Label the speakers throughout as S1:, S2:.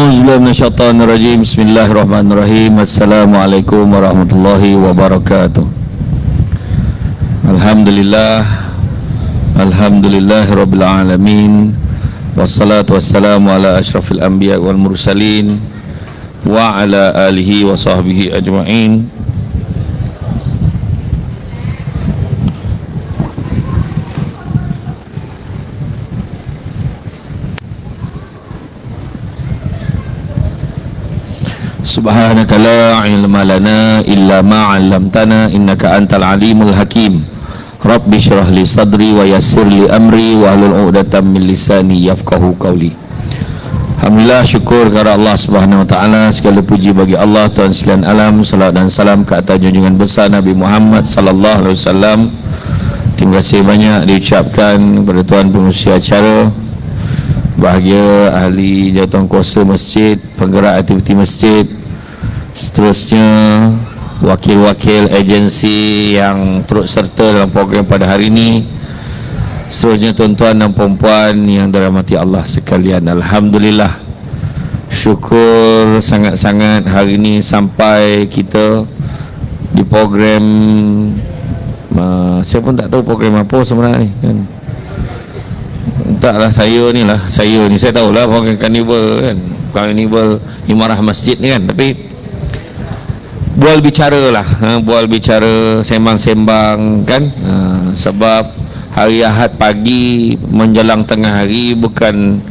S1: A'udzubillahi minasyaitonirrajim. Bismillahirrahmanirrahim. Assalamualaikum warahmatullahi wabarakatuh. Alhamdulillahirabbil alamin. Wassalatu wassalamu ala asyrafil anbiya wal mursalin wa ala alihi wa sahbihi ajma'in. Subhanaka la ilma lana illa ma 'allamtana innaka antal alimul hakim. Rabbi shrah li sadri wa yassir li amri wa hlul 'uqdatam min lisani yafqahu qawli. Alhamdulillah, syukur kepada Allah Subhanahu wa taala, segala puji bagi Allah Tuhan sekalian alam. Salawat dan salam ke atas junjungan besar Nabi Muhammad sallallahu alaihi wasallam. Terima kasih banyak diucapkan kepada tuan pengurusi acara, bahagia ahli jawatankuasa masjid, penggerak aktiviti masjid, seterusnya wakil-wakil agensi yang turut serta dalam program pada hari ini, seterusnya tuan-tuan dan puan-puan yang dirahmati Allah sekalian. Alhamdulillah, syukur sangat-sangat hari ini sampai kita di program saya pun tak tahu program apa sebenarnya ni kan. Taklah saya ni saya tahulah program karnival kan, karnival Imarah Masjid ni kan, tapi bual bicara lah, bual bicara, sembang-sembang kan, sebab hari Ahad pagi menjelang tengah hari bukan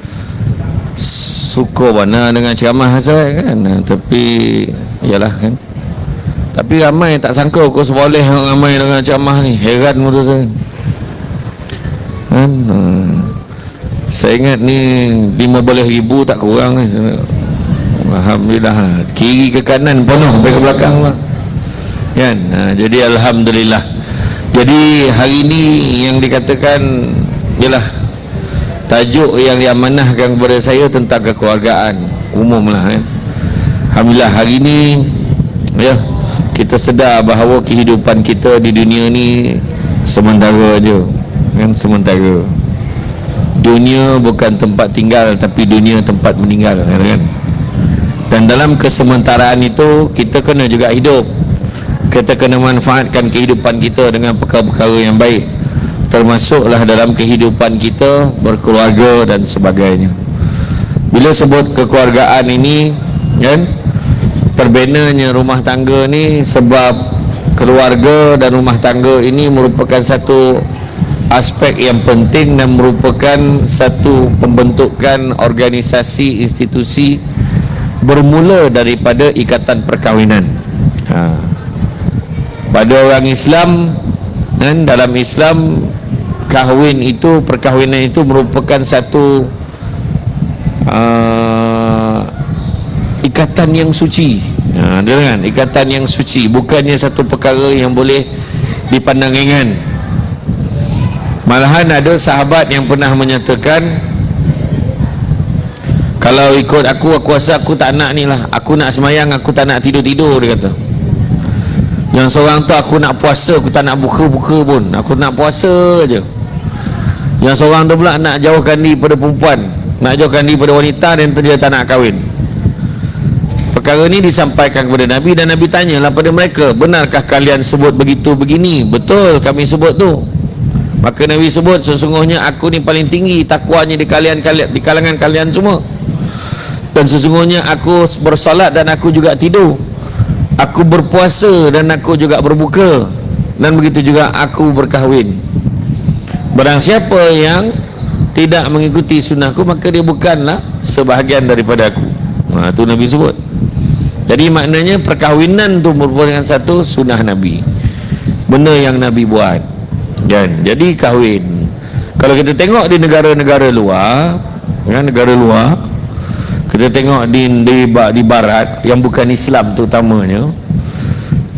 S1: suka mana dengan ceramah saya kan, tapi yalah kan, tapi ramai tak sangka aku seboleh ramai dengan ceramah ni, heran menurut saya kan. Saya ingat ni 15,000 tak kurang ni. Alhamdulillah, kiri ke kanan penuh, sampai ke belakang lah kan. Jadi alhamdulillah. Jadi hari ini yang dikatakan ialah tajuk yang diamanahkan kepada saya tentang kekeluargaan umum lah kan. Alhamdulillah, hari ini ya, kita sedar bahawa kehidupan kita di dunia ni sementara je kan, sementara. Dunia bukan tempat tinggal, tapi dunia tempat meninggal kan. Dan dalam kesementaraan itu kita kena juga hidup, kita kena manfaatkan kehidupan kita dengan perkara-perkara yang baik, termasuklah dalam kehidupan kita berkeluarga dan sebagainya. Bila sebut kekeluargaan ini kan, terbenanya rumah tangga ni sebab keluarga dan rumah tangga ini merupakan satu aspek yang penting dan merupakan satu pembentukan organisasi institusi bermula daripada ikatan perkahwinan. Pada orang Islam kan, dalam Islam perkahwinan itu merupakan satu ikatan yang suci. Dengan ikatan yang suci, bukannya satu perkara yang boleh dipandang ringan. Malahan ada sahabat yang pernah menyatakan, kalau ikut aku rasa aku tak nak ni lah, aku nak semayang, aku tak nak tidur-tidur, dia kata. Yang seorang tu, aku nak puasa, aku tak nak buka-buka pun, aku nak puasa je. Yang seorang tu pula nak jauhkan diri pada perempuan, nak jauhkan diri pada wanita, dan dia tak nak kahwin. Perkara ni disampaikan kepada Nabi, dan Nabi tanyalah pada mereka, benarkah kalian sebut begitu begini? Betul, kami sebut tu. Maka Nabi sebut, sesungguhnya aku ni paling tinggi takwanya di kalangan kalian semua, dan sesungguhnya aku bersolat dan aku juga tidur, aku berpuasa dan aku juga berbuka, dan begitu juga aku berkahwin. Barang siapa yang tidak mengikuti sunnahku, maka dia bukanlah sebahagian daripada aku. Itu Nabi sebut. Jadi maknanya perkahwinan tu merupakan satu sunnah Nabi, benda yang Nabi buat kan. Jadi kahwin, kalau kita tengok di negara-negara luar kan, negara luar, kita tengok di barat yang bukan Islam terutamanya,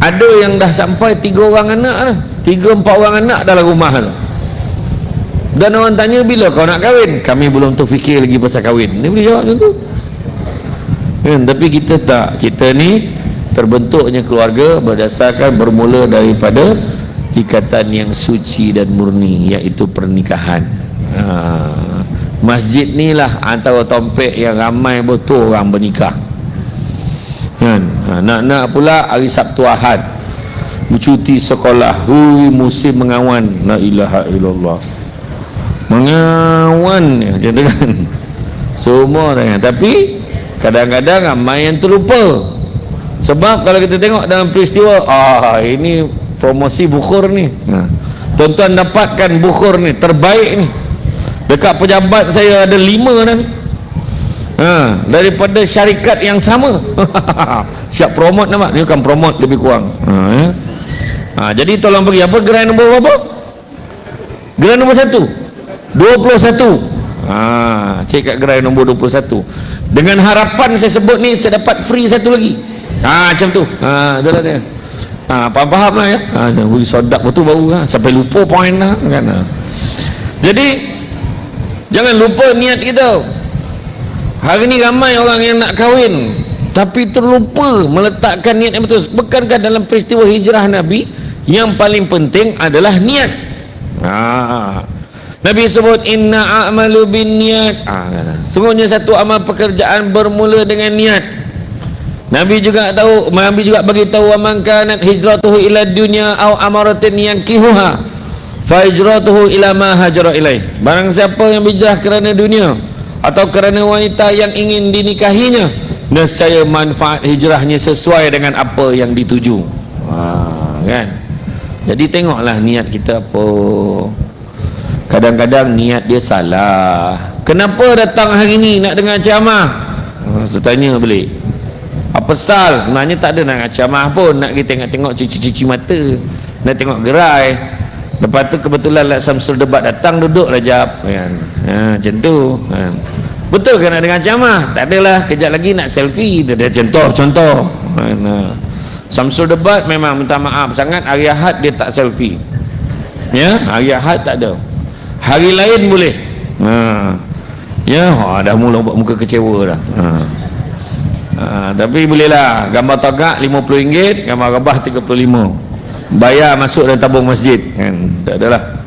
S1: ada yang dah sampai 3 orang anak dah, 3-4 orang anak dalam rumah tu. Dan orang tanya, bila kau nak kahwin? Kami belum terfikir lagi pasal kahwin. Dia boleh jawab macam tu kan. Tapi kita tak, kita ni terbentuknya keluarga berdasarkan bermula daripada ikatan yang suci dan murni, iaitu pernikahan. Masjid ni lah antara tompek yang ramai betul orang bernikah kan. Nak pula hari Sabtu Ahad bercuti sekolah, hui musim mengawan, la ilaha illallah, mengawan macam tu kan semua tanya. Tapi kadang-kadang ramai yang terlupa. Sebab kalau kita tengok dalam peristiwa, ini promosi bukhur ni, tuan-tuan dapatkan bukhur ni terbaik ni, dekat pejabat saya ada 5 kan, daripada syarikat yang sama. Siap promote nampak, dia akan promote lebih kurang. Jadi tolong bagi apa, gerai nombor berapa? Gerai nombor 1 21. Cek kat gerai nombor 21. Dengan harapan saya sebut ni, saya dapat free satu lagi. Macam tu. Itulah dia. Faham lah ya. Sodak betul baru sampai lupa poin lah kan. Jadi jangan lupa niat kita. Hari ni ramai orang yang nak kahwin tapi terlupa meletakkan niat yang betul. Bukankah dalam peristiwa hijrah Nabi yang paling penting adalah niat? Nabi sebut inna a'malu bin niat. Semuanya satu amal pekerjaan bermula dengan niat. Nabi juga bagi tahu man kanat hijratuhu ila dunya aw amaratin yankihuha fa hijratuhu ila ma hajara ilaih. Barang siapa yang berhijrah kerana dunia atau kerana wanita yang ingin dinikahinya, nescaya manfaat hijrahnya sesuai dengan apa yang dituju. Kan? Jadi tengoklah niat kita apa. Kadang-kadang niat dia salah. Kenapa datang hari ni nak dengar ceramah? Saya tanya balik. Apa pasal? Sebenarnya tak ada nak ceramah pun, nak kita tengok cuci-cuci mata, nak tengok gerai. Lepas tu kebetulan Samsul Debat datang, duduklah jap kan. Macam tu kan. Betul kan nak dengar ceramah? Tak adalah, kejap lagi nak selfie. Dia contoh kan. Samsul Debat memang minta maaf sangat, hari Ahad dia tak selfie. Ya, hari Ahad tak ada. Hari lain boleh. Dah mula buat muka kecewa dah. Tapi bolehlah gambar tagak RM50, gambar rebah RM35, bayar masuk dalam tabung masjid kan. Tak adalah.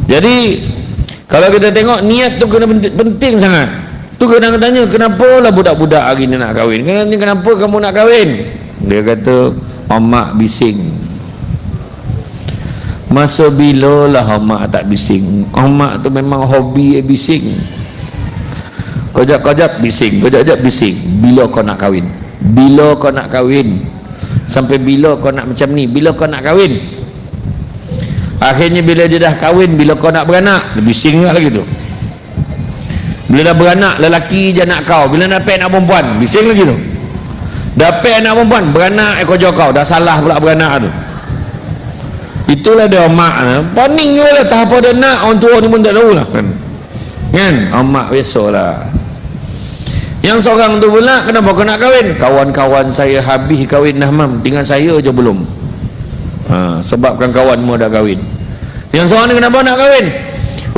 S1: Jadi kalau kita tengok niat tu kena penting sangat. Tu kadang tanya, kenapa lah budak-budak hari ni nak kahwin? Kenapa kamu nak kahwin? Dia kata, omak bising. Masa bila lah omak tak bising? Omak tu memang hobi bising. Kejap-kejap bising, kejap-kejap bising. Bila kau nak kahwin? Bila kau nak kahwin? Sampai bila kau nak macam ni? Bila kau nak kahwin? Akhirnya bila dia dah kahwin, bila kau nak beranak? Dia bising lagi tu. Bila dah beranak, lelaki je nak kau. Bila dapat anak perempuan, bising lagi tu. Dapat anak perempuan, beranak kerja kau. Dah salah pula beranak tu. Itulah dia omak. Paning je lah, tak apa dia nak. Orang tua ni pun tak tahu lah kan. Omak biasalah. Yang seorang tu pula, kenapa kau nak kahwin? Kawan-kawan saya habis kahwin dah mam, tinggal saya je belum. Sebabkan kawanmu dah kahwin. Yang seorang ni kenapa nak kahwin?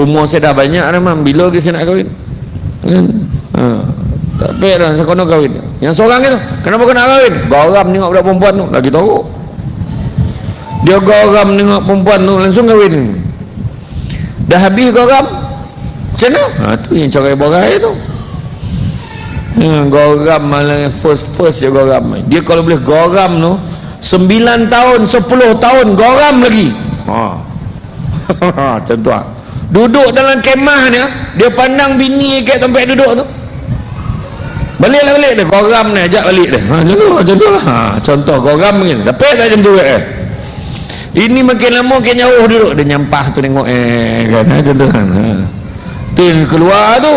S1: Umur saya dah banyak dah mam, bila lagi saya nak kahwin? Tak payah dah, saya kena kahwin. Yang seorang itu, kenapa kau nak kahwin? Garam tengok budak perempuan tu, lagi tahu. Dia garam tengok perempuan tu, langsung kahwin. Dah habis garam, macam mana? Tu yang cara borai tu. Garam malah first je garam. Dia kalau boleh garam tu 9 tahun 10 tahun garam lagi. Macam tu duduk dalam kemah ni, dia pandang bini kat tempat duduk tu, balik dia garam ni, ajak balik dia. Macam tu lah. Contoh garam ni dapat tak macam tu ini makin lama makin jauh duduk, dia nyampah tu tengok kan. Macam tu kan. Tu yang keluar tu.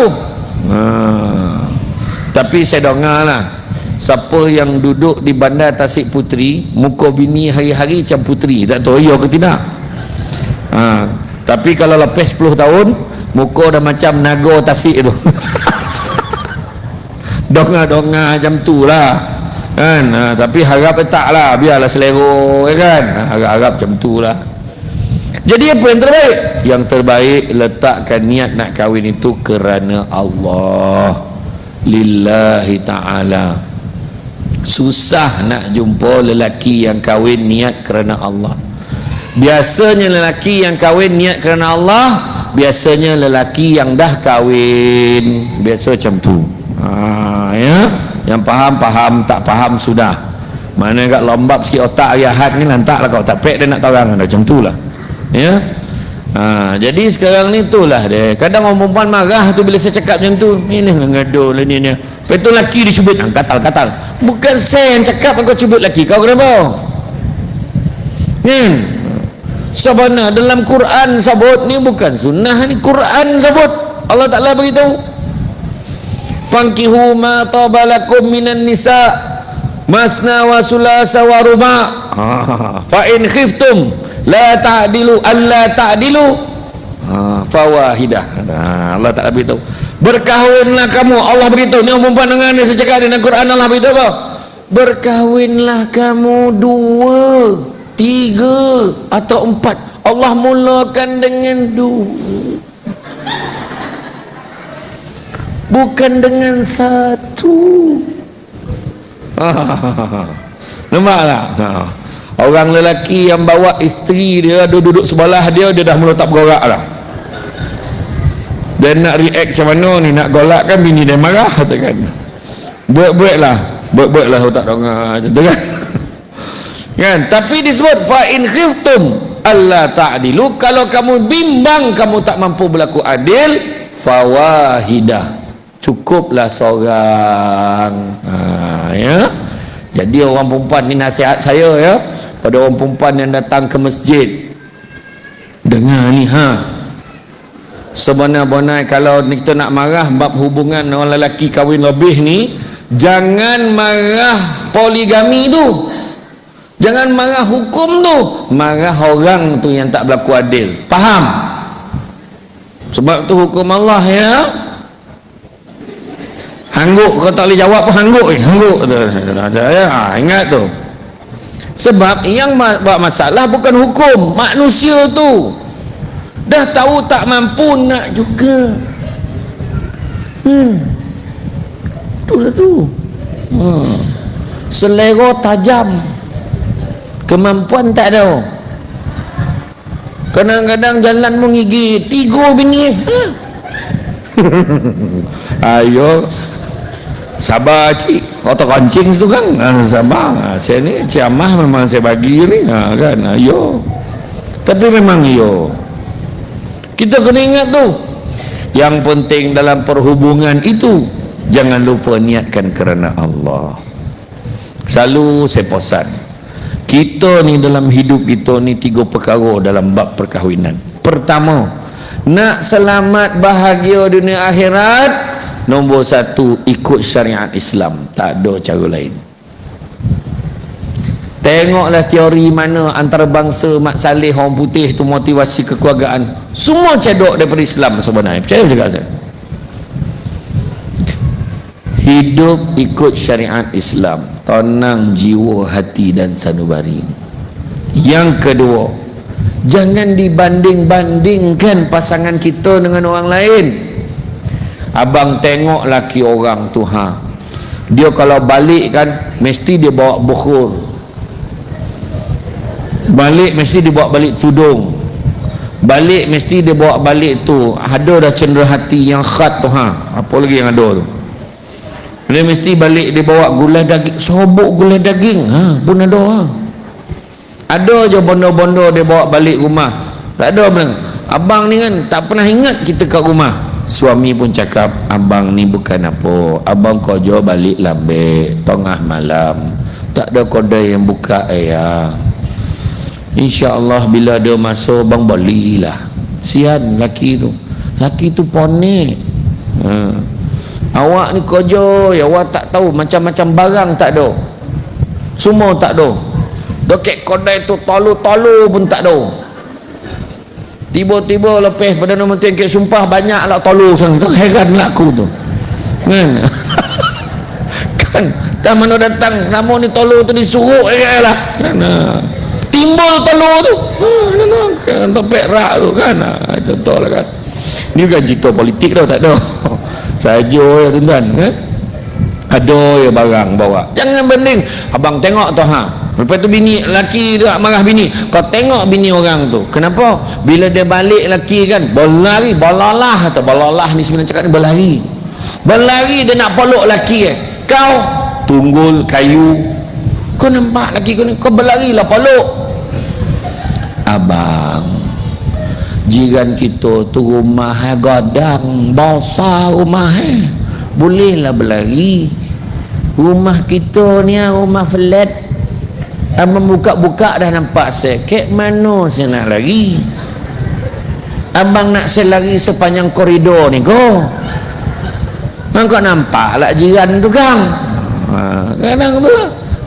S1: Tapi saya dengar lah, siapa yang duduk di bandar Tasik Puteri, muka bini hari-hari macam puteri, tak tahu iya ke tidak. Tapi kalau lepas 10 tahun, muka dah macam naga Tasik tu. Donga-donga macam tu lah kan. Tapi harap tak lah, biarlah selera kan. Harap macam tu lah. Jadi apa yang terbaik? Yang terbaik, letakkan niat nak kahwin itu kerana Allah, lillahi ta'ala. Susah nak jumpa lelaki yang kahwin niat kerana Allah. Biasanya lelaki yang kahwin niat kerana Allah biasanya lelaki yang dah kahwin biasa macam tu. Ya, yang faham, tak faham sudah. Mana agak lombap sikit otak hari Ahad ni lantaklah kau tak pek dia nak tarang macam tu lah. Ya. Jadi sekarang ni itulah dia. Kadang orang perempuan marah tu bila saya cakap macam tu. Ini ngaduh lah ni. Lepas tu lelaki dicubit. Katal. Bukan saya yang cakap kau cubit lelaki. Kau kenapa? Sebenarnya dalam Quran sebut ni bukan sunnah ni. Quran sebut. Allah Ta'ala beritahu. Fankihu ma tabalakum minan nisa masna wa sulasa wa ruba' fa in khiftum la ta'dilu alla ta'dilu fawahidah. Allah Ta'ala beritahu berkahwinlah kamu. Allah beritahu ni perempuan dengan ni saya cakap dalam Quran. Allah beritahu apa? Berkahwinlah kamu 2, 3 atau 4. Allah mulakan dengan 2, bukan dengan 1. Nampaklah? Orang lelaki yang bawa isteri dia duduk sebelah dia dah mula tak bergerak dah. Dia nak react macam mana ni, nak golak kan bini dia marah kata kan. Buat lah tak dengar macam tu kan. Kan? Tapi disebut fa in khiftum alla ta'dilu, kalau kamu bimbang kamu tak mampu berlaku adil, fawahidah, cukuplah seorang. Ya. Jadi orang perempuan ni nasihat saya ya pada orang perempuan yang datang ke masjid, dengar ni sebenar-benar kalau kita nak marah bab hubungan orang lelaki kahwin lebih ni, jangan marah poligami tu, jangan marah hukum tu, marah orang tu yang tak berlaku adil. Faham? Sebab tu hukum Allah ya. Hangguk kau tak boleh jawab pun hangguk ingat tu. Sebab yang buat masalah bukan hukum, manusia tu dah tahu tak mampu nak juga. Itulah tu. Selera tajam, kemampuan tak ada. Kadang-kadang jalan menggigit 3 bini. Ayo sabar cik, kau tak kancing situ kan. Sabar, saya ni ciamah memang saya bagi ni kan. Ayo, tapi memang kita kena ingat tu, yang penting dalam perhubungan itu jangan lupa niatkan kerana Allah. Selalu saya pesan kita ni dalam hidup kita ni 3 perkara dalam bab perkahwinan. Pertama, nak selamat bahagia dunia akhirat, nombor 1 ikut syariat Islam, tak ada cara lain. Tengoklah teori mana antarabangsa Mat Saleh orang putih tu motivasi kekeluargaan, semua cedok daripada Islam sebenarnya. Percaya juga saya. Hidup ikut syariat Islam, tenang jiwa, hati dan sanubari. Yang kedua, jangan dibanding-bandingkan pasangan kita dengan orang lain. Abang tengok laki orang tu dia kalau balik kan mesti dia bawa bukhur, balik mesti dia bawa balik tudung, balik mesti dia bawa balik tu ada dah cenderung hati yang khat tu apa lagi yang ada tu, dia mesti balik dia bawa gulai daging, sobok gulai daging pun ada. Ada je bondo-bondo dia bawa balik rumah, tak ada bilang abang ni kan tak pernah ingat kita kat rumah. Suami pun cakap, abang ni bukan apa, abang kojo balik lambe tengah malam, tak ada kodai yang buka InsyaAllah bila dia masuk bang balilah. Sian laki tu ponik. Awak ni kojo ya, awak tak tahu macam-macam barang tak ada, semua tak ada. Dokek kodai tu tolu-tolu pun tak ada. Tiba-tiba lepas Perdana Menteri ke sumpah banyak lah tolu sang tu, heran lah aku tu kan tak mana datang namun ni tolu tu disuruh lah kan, timbul tolu tu kan topek rak tu kan, contoh lah kan. Ni bukan cerita politik tau, tak ada saja ya tuan-tuan kan. Ada ya barang bawa, jangan banding. Abang tengok tu Lepas tu bini laki dia marah bini, kau tengok bini orang tu kenapa bila dia balik laki kan berlari, balalah atau balalah ni sebenarnya cakap ni berlari dia nak peluk laki kau tunggul kayu, kau nampak laki kau ni, kau berlari lah peluk. Abang, jiran kita tu rumah godang besar, rumah bolehlah berlari. Rumah kita ni rumah flat, abang buka-buka dah nampak sekek, mana saya nak lari? Abang nak saya lari sepanjang koridor ni kau nampak lah jiran tu kang. Kadang tu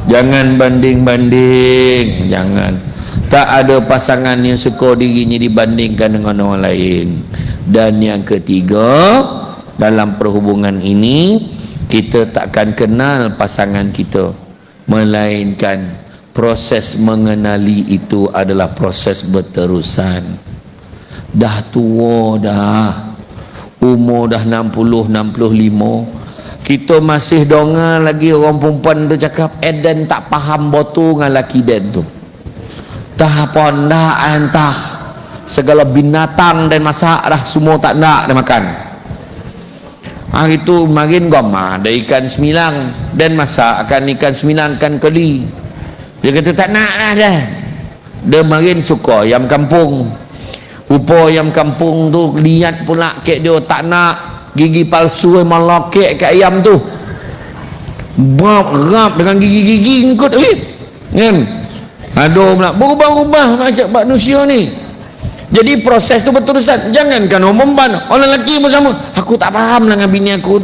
S1: jangan banding-banding, jangan. Tak ada pasangan yang suka dirinya dibandingkan dengan orang lain. Dan yang ketiga, dalam perhubungan ini kita takkan kenal pasangan kita, melainkan proses mengenali itu adalah proses berterusan. Dah tua dah, umur dah 60, 65, kita masih dengar lagi orang perempuan tu cakap Eden tak faham botu dengan laki Den tu. Tah pondak entah segala binatang dan masak dah semua tak nak dia makan. Hari tu marin goma ada ikan semilang dan masak akan ikan semilang kan keli. Dia kata tak nak lah dah. Dia marin suka ayam kampung. Rupa ayam kampung tu lihat pula kek dia tak nak gigi palsu malah kek kat ayam tu. Rap dengan gigi-gigi ngikut kan. Aduh pula berubah-ubah manusia ni. Jadi proses tu berterusan. Jangankan orang perempuan, orang lelaki pun sama. Aku tak faham dengan bini aku.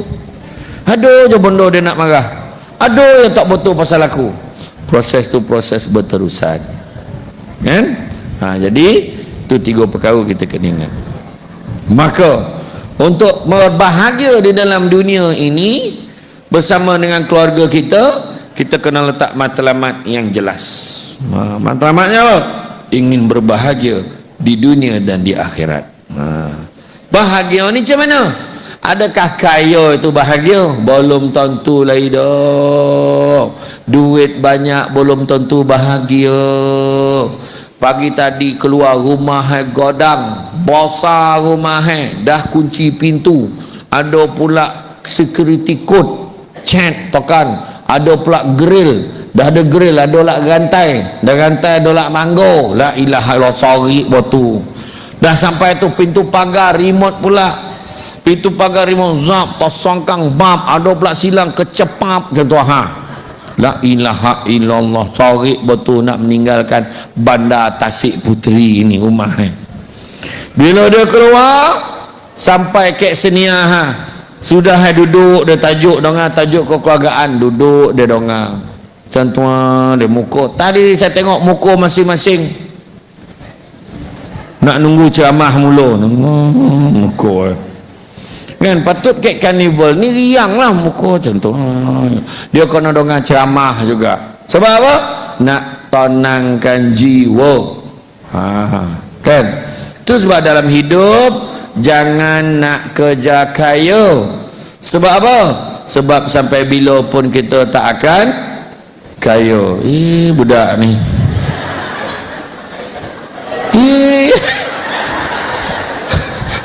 S1: Aduh je benda dia nak marah. Aduh yang tak betul pasal aku. Proses tu proses berterusan. Kan? Jadi itu 3 perkara kita kena ingat. Maka untuk berbahagia di dalam dunia ini bersama dengan keluarga kita kena letak matlamat yang jelas. Matlamatnya apa? Ingin berbahagia di dunia dan di akhirat. Bahagia ni macam mana? Adakah kaya itu bahagia? Belum tentu lah hidup. Duit banyak belum tentu bahagia. Pagi tadi keluar rumah godang besar, rumah dah kunci pintu, ada pula security code chat tokan, ada pula grill, dah ada grill, ada lah rantai, dah rantai ada lah manggo, la ilaha illallah, sorry botu. Dah sampai tu pintu pagar remote pula, pintu pagar remote zap tosongkang bab, ada pula silang kecepap contoh la ilaha illallah, sorry betul nak meninggalkan bandar Tasik Puteri ini rumah bila dia keluar sampai kek senia sudah duduk dia tajuk dengar tajuk kekeluargaan, duduk dia dengar cantuan dia muka tadi saya tengok muka masing-masing nak nunggu ceramah mula muka kan patut kek karnival ni riang lah muka macam tu. Dia kena dengar ceramah juga sebab apa? Nak tenangkan jiwa. Kan itu sebab dalam hidup jangan nak kerja kaya. Sebab apa? Sebab sampai bila pun kita tak akan kaya. Budak ni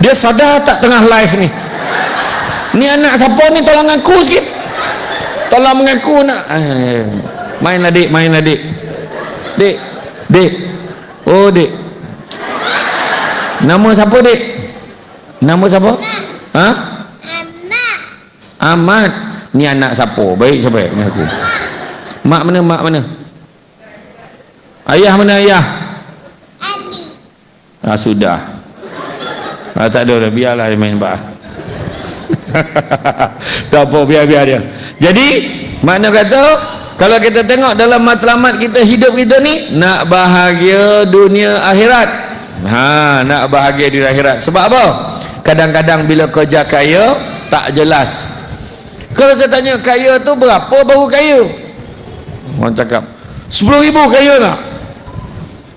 S1: dia sadar tak tengah live ni? Ni anak siapa ni, tolong aku sikit, tolong mengaku nak main adik, main adik, dek, oh dek, nama siapa dek, nama siapa? Ahmad. Ni anak siapa? Baik siapa mengaku? Mak mana? Ayah mana ayah? Sudah tak ada dah, biarlah dia main bah. Tak apa, biar dia. Jadi mana kata kalau kita tengok dalam matlamat kita hidup kita ni nak bahagia dunia akhirat. Nak bahagia di akhirat. Sebab apa? Kadang-kadang bila kerja kaya tak jelas. Kalau saya tanya kaya tu berapa baru kaya? Orang cakap 10,000 kaya tak?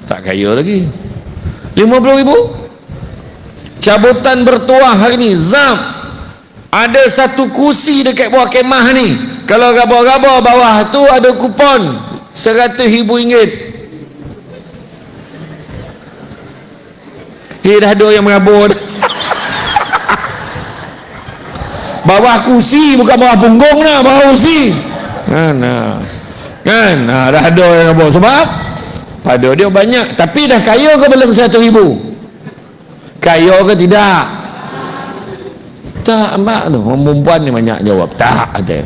S1: Tak kaya lagi. 50,000? Cabutan bertuah hari ni zam. Ada satu kursi dekat bawah kemah ni, kalau gabah-gabah bawah tu ada kupon RM100,000. Dah ada yang merabur. Bawah kursi, bukan bawah punggung dah, bawah kursi. Kan, dah ada yang merabur. Sebab pada dia banyak. Tapi dah kaya ke belum RM100,000? Kaya ke tidak? Tak, mak tu. Orang perempuan ni banyak jawab. Tak ada.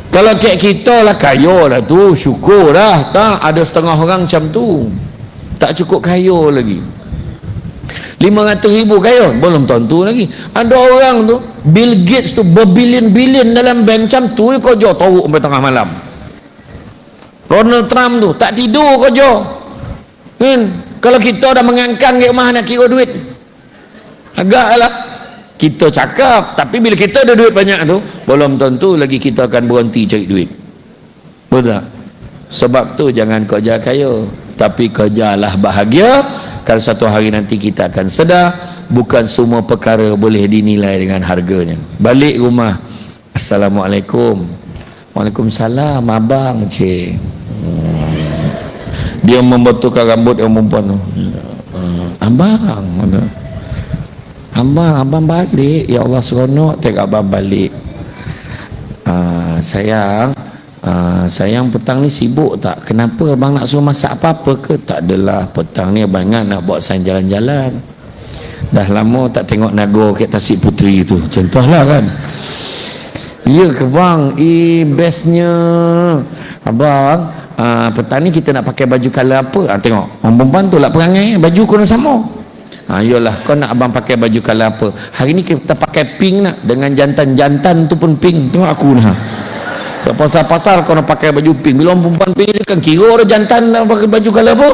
S1: Kalau kayak kita lah kaya lah tu, syukur dah. Tak, ada setengah orang macam tu. Tak cukup kaya lagi. RM500,000 kaya, belum tentu lagi. Ada orang tu, Bill Gates tu berbilion-bilion dalam bank macam tu, kerja teruk sampai tengah malam. Donald Trump tu tak tidur kerja. Kan? Kalau kita dah mengangkang ke rumah nak kira duit, agaklah kita cakap, tapi bila kita ada duit banyak tu, belum tentu lagi kita akan berhenti cari duit. Betul tak? Sebab tu jangan kerja kaya, tapi kerjalah bahagia. Kalau satu hari nanti kita akan sedar, bukan semua perkara boleh dinilai dengan harganya. Balik rumah, Assalamualaikum. Waalaikumsalam abang, cik. Dia membetulkan rambut yang perempuan tu. Abang balik. Ya Allah, seronok tengok abang balik. Sayang petang ni sibuk tak? Kenapa abang nak suruh masak apa-apa ke? Tak adalah, petang ni abang ingat nak bawa saya jalan-jalan. Dah lama tak tengok Nagor kat Tasik Puteri tu. Contohlah kan. Ya ke bang? Bestnya abang, petang ni kita nak pakai baju color apa? Tengok orang perempuan tu lah perangai, baju kena sama. Yalah, kau nak abang pakai baju color apa? Hari ni kita pakai pink nak, dengan jantan-jantan tu pun pink. Tengok aku nah. Pasal-pasal kau nak pakai baju pink. Bila orang perempuan pink dia kan kira orang jantan nak pakai baju color apa.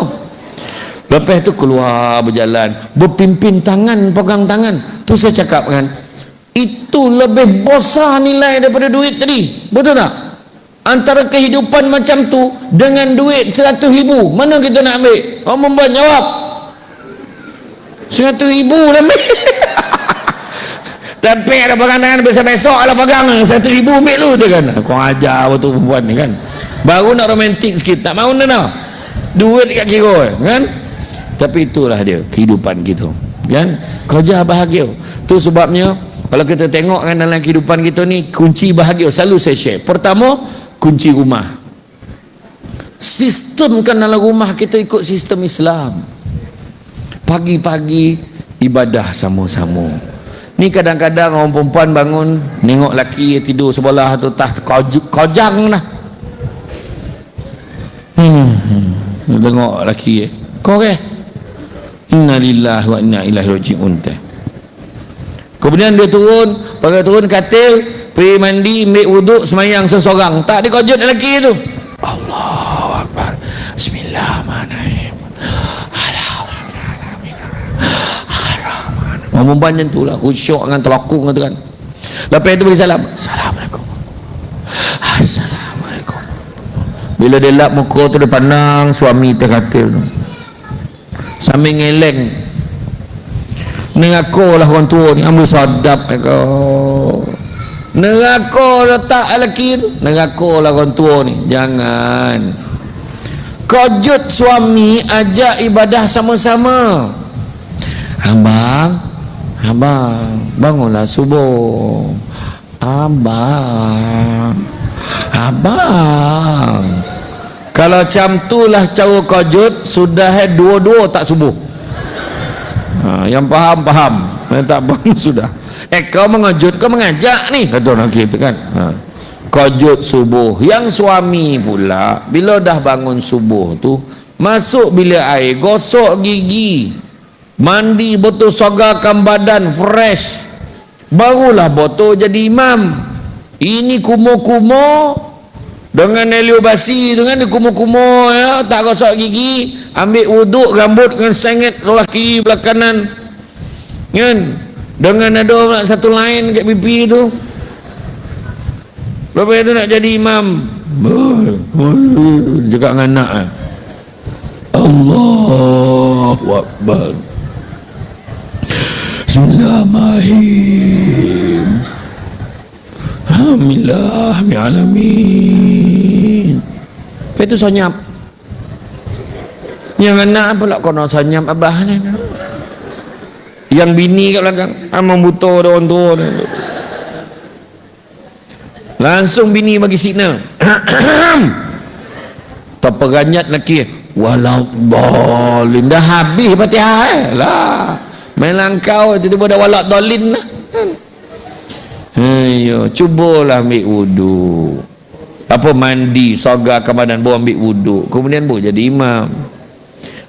S1: Lepas tu keluar berjalan, berpimpin tangan, pegang tangan. Tu saya cakap kan, itu lebih besar nilai daripada duit tadi. Betul tak? Antara kehidupan macam tu dengan duit RM100,000, mana kita nak ambil? Orang perempuan jawab RM100,000 dah ambil. Tapi ada pegang tangan, besok-besok lah pegang RM100,000 ambil lu tu kan. Kau ajar waktu perempuan ni kan, baru nak romantik sikit, tak mahu dah duit kat kira kan. Tapi itulah dia kehidupan kita kan, kerja bahagia. Tu sebabnya kalau kita tengok kan dalam kehidupan kita ni, kunci bahagia selalu saya share. Pertama, kunci rumah. Sistemkan dalam rumah kita ikut sistem Islam. Pagi-pagi ibadah sama-sama. Ni kadang-kadang orang perempuan bangun, nengok laki tidur sebelah tu, tah kojang lah. Tengok laki kau inna lillahi wa inna ilaihi raji'un. Kemudian dia turun, pakai turun katil, pergi mandi, ambil wuduk, semayang seorang. Tak dikojut lelaki tu. Allahu Akbar. Bismillahirrahmanirrahim. Alhamdulillah. Perempuan macam tu lah, khusyuk dengan telakung tu kan. Lepas itu beri salam. Assalamualaikum. Assalamualaikum. Bila dia lap muka tu, dia pandang suami terkatil tu, sambil ngeleng. Neraka lah orang tua ni, ambil sadap kau. Neraka letak lelaki tu, neraka lah orang tua ni. Jangan kojut suami, ajak ibadah sama-sama. Abang bangunlah subuh. Abang kalau macam tu lah cara kojut, sudah dua-dua tak subuh. Yang faham, yang tak faham sudah. Kau mengejut, kau mengajak ni, kata orang kita kan. Kojut subuh. Yang suami pula, bila dah bangun subuh tu, masuk bilik air, gosok gigi, mandi betul, sogakan badan fresh, barulah betul jadi imam. Ini kumo-kumo dengan Helio basi tu kan, dia kumo-kumo ya, tak gosok gigi, ambil wuduk, rambut dengan sengit belah kiri belah kanan kan, dengan ada satu lain kat pipi tu. Lepas tu nak jadi imam, cakap dengan anak Allahu Akbar, Bismillahirrahmanirrahim, Alhamdulillah alamin. Itu sonyap. Yang anak pula kono sonyap abah ni. Yang bini kat belakang membutuh orang tua. Langsung bini bagi signal. Terperanyat lelaki. Waladhdallin. Dah habis Fatihah lah. Main langkau tiba-tiba dah waladhdallin lah. Ayo, cubalah ambil wudu. Apa mandi, sogar ke badan, baru ambil wudu. Kemudian baru jadi imam.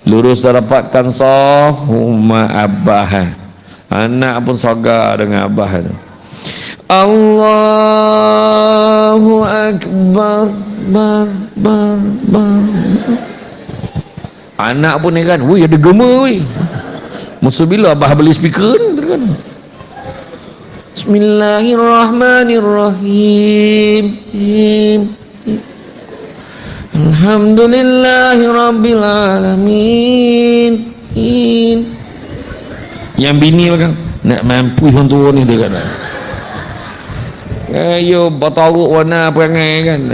S1: Lurus rapatkan sahuma abah. Anak pun sogar dengan abah tu. Allahu Akbar. Bar. Anak pun ni kan, wih ada gema wih. Masa bila abah beli speaker ni kan. Bismillahirrahmanirrahim. Alhamdulillahirabbil alamin. Yang bini kan nak mampu orang tua ni dia kan. Ayo bertaruk warna perangai kan.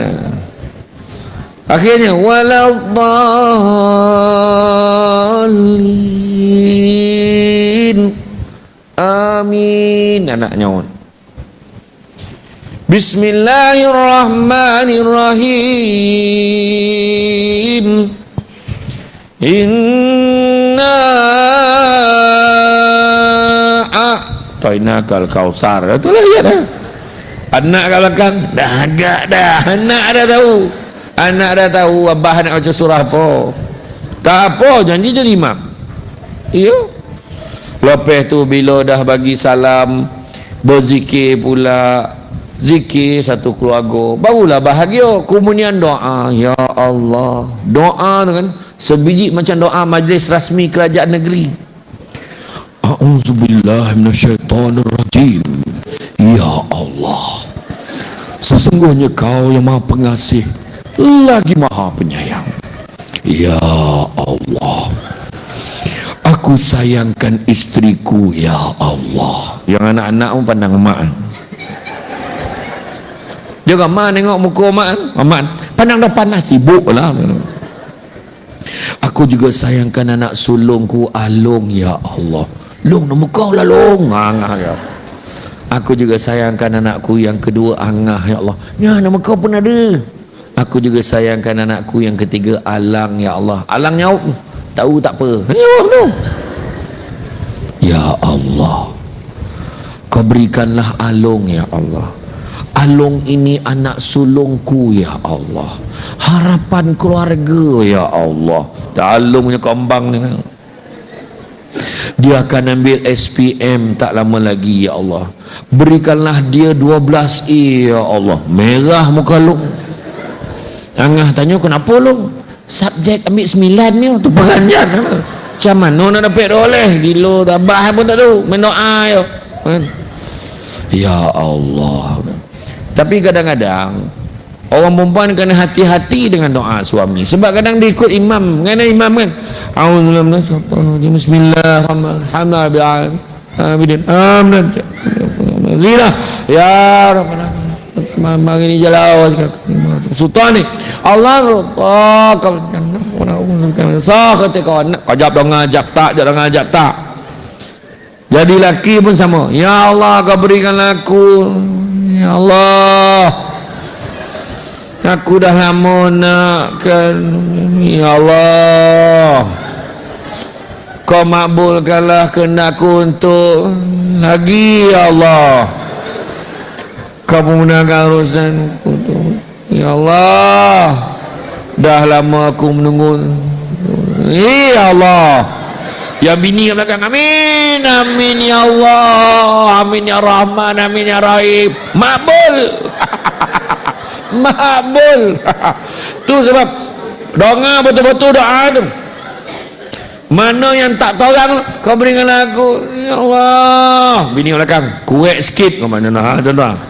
S1: Akhirnya waladhdallin. Amin. Anak nyaut. Bismillahirrahmanirrahim. Inna a'tainakal kautsar. Itulah ya dah. Anak kat belakang dah agak dah. Anak dah tahu. Anak dah tahu abah nak baca surah apa. Tak apa, janji jadi imam. Iya. Lepas tu bila dah bagi salam, berzikir pula, zikir satu keluarga, barulah bahagia. Kemudian doa, ya Allah. Doa tu kan sebiji macam doa majlis rasmi kerajaan negeri. A'udzubillahi minasyaitonirrajim. Ya Allah, sesungguhnya Kau yang Maha Pengasih lagi Maha Penyayang. Ya Allah, aku sayangkan istriku, ya Allah. Yang anak-anak pun pandang mak. Dia kan mak tengok muka mak, mak pandang depan lah, sibuk lah. Aku juga sayangkan anak sulungku Alung, ya Allah. Long nama kau lah Long. Angah ya. Aku juga sayangkan anakku yang kedua Angah, ya Allah. Ya nama kau pun ada. Aku juga sayangkan anakku yang ketiga Alang, ya Allah. Alang nyaut tahu tak apa. Ya Allah, Kau berikanlah Alung, ya Allah. Alung ini anak sulungku, ya Allah. Harapan keluarga, ya Allah. Alung punya kembang ni. Dia akan ambil SPM tak lama lagi, ya Allah. Berikanlah dia 12A, ya Allah. Merah muka Long. Angah tanya kenapa Long? Subjek ambil 9 ni tu peranjat. Macam mana nak dapat oleh? Gila tabah pun tak tahu. Main doa ya. Ya Allah. Tapi kadang-kadang orang perempuan kena hati-hati dengan doa suami. Sebab kadang dia ikut imam. Kena imam kan. A'udzubillahi bismillahirrahmanirrahim. Amin. Zina. Ya Rabbana. Mari ni jalan sultan ni. Allah kau ajab dong ngajak tak, jangan ngajak tak. Jadi laki pun sama. Ya Allah, Kau berikanlah aku. Ya Allah, aku dah lama nakkan. Ya Allah, Kau makbulkanlah kehendakku untuk lagi. Ya Allah, Kau memudahkan urusanku. Ya Allah, dah lama aku menunggu. Ya Allah. Yang bini kat belakang, amin, amin ya Allah, amin ya Rahman, amin ya Rahim. Makbul. Makbul. Tu sebab doa betul-betul doa tu. Mana yang tak torang, Kau berikanlah aku. Ya Allah. Bini kat belakang, kuat sikit. Kau mana nak doa.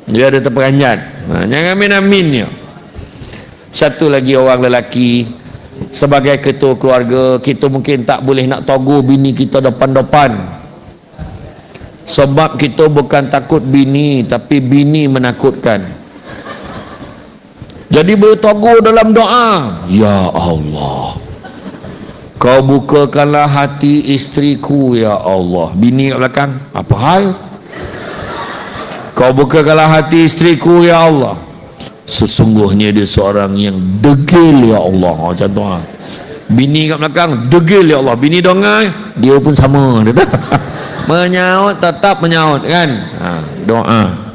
S1: Dia ada terperanjat. Jangan amin-amin ya. Satu lagi orang lelaki, sebagai ketua keluarga, kita mungkin tak boleh nak togur bini kita depan-depan. Sebab kita bukan takut bini, tapi bini menakutkan. Jadi bertogur dalam doa, ya Allah, kau bukakanlah hati istriku ya Allah. Bini kat belakang, apa hal? Kau bukakanlah hati istriku ya Allah, sesungguhnya dia seorang yang degil ya Allah. Macam tu ha. Bini kat belakang, degil ya Allah. Bini dongai, dia pun sama. Dia menyaut, tetap menyaut kan. Doa.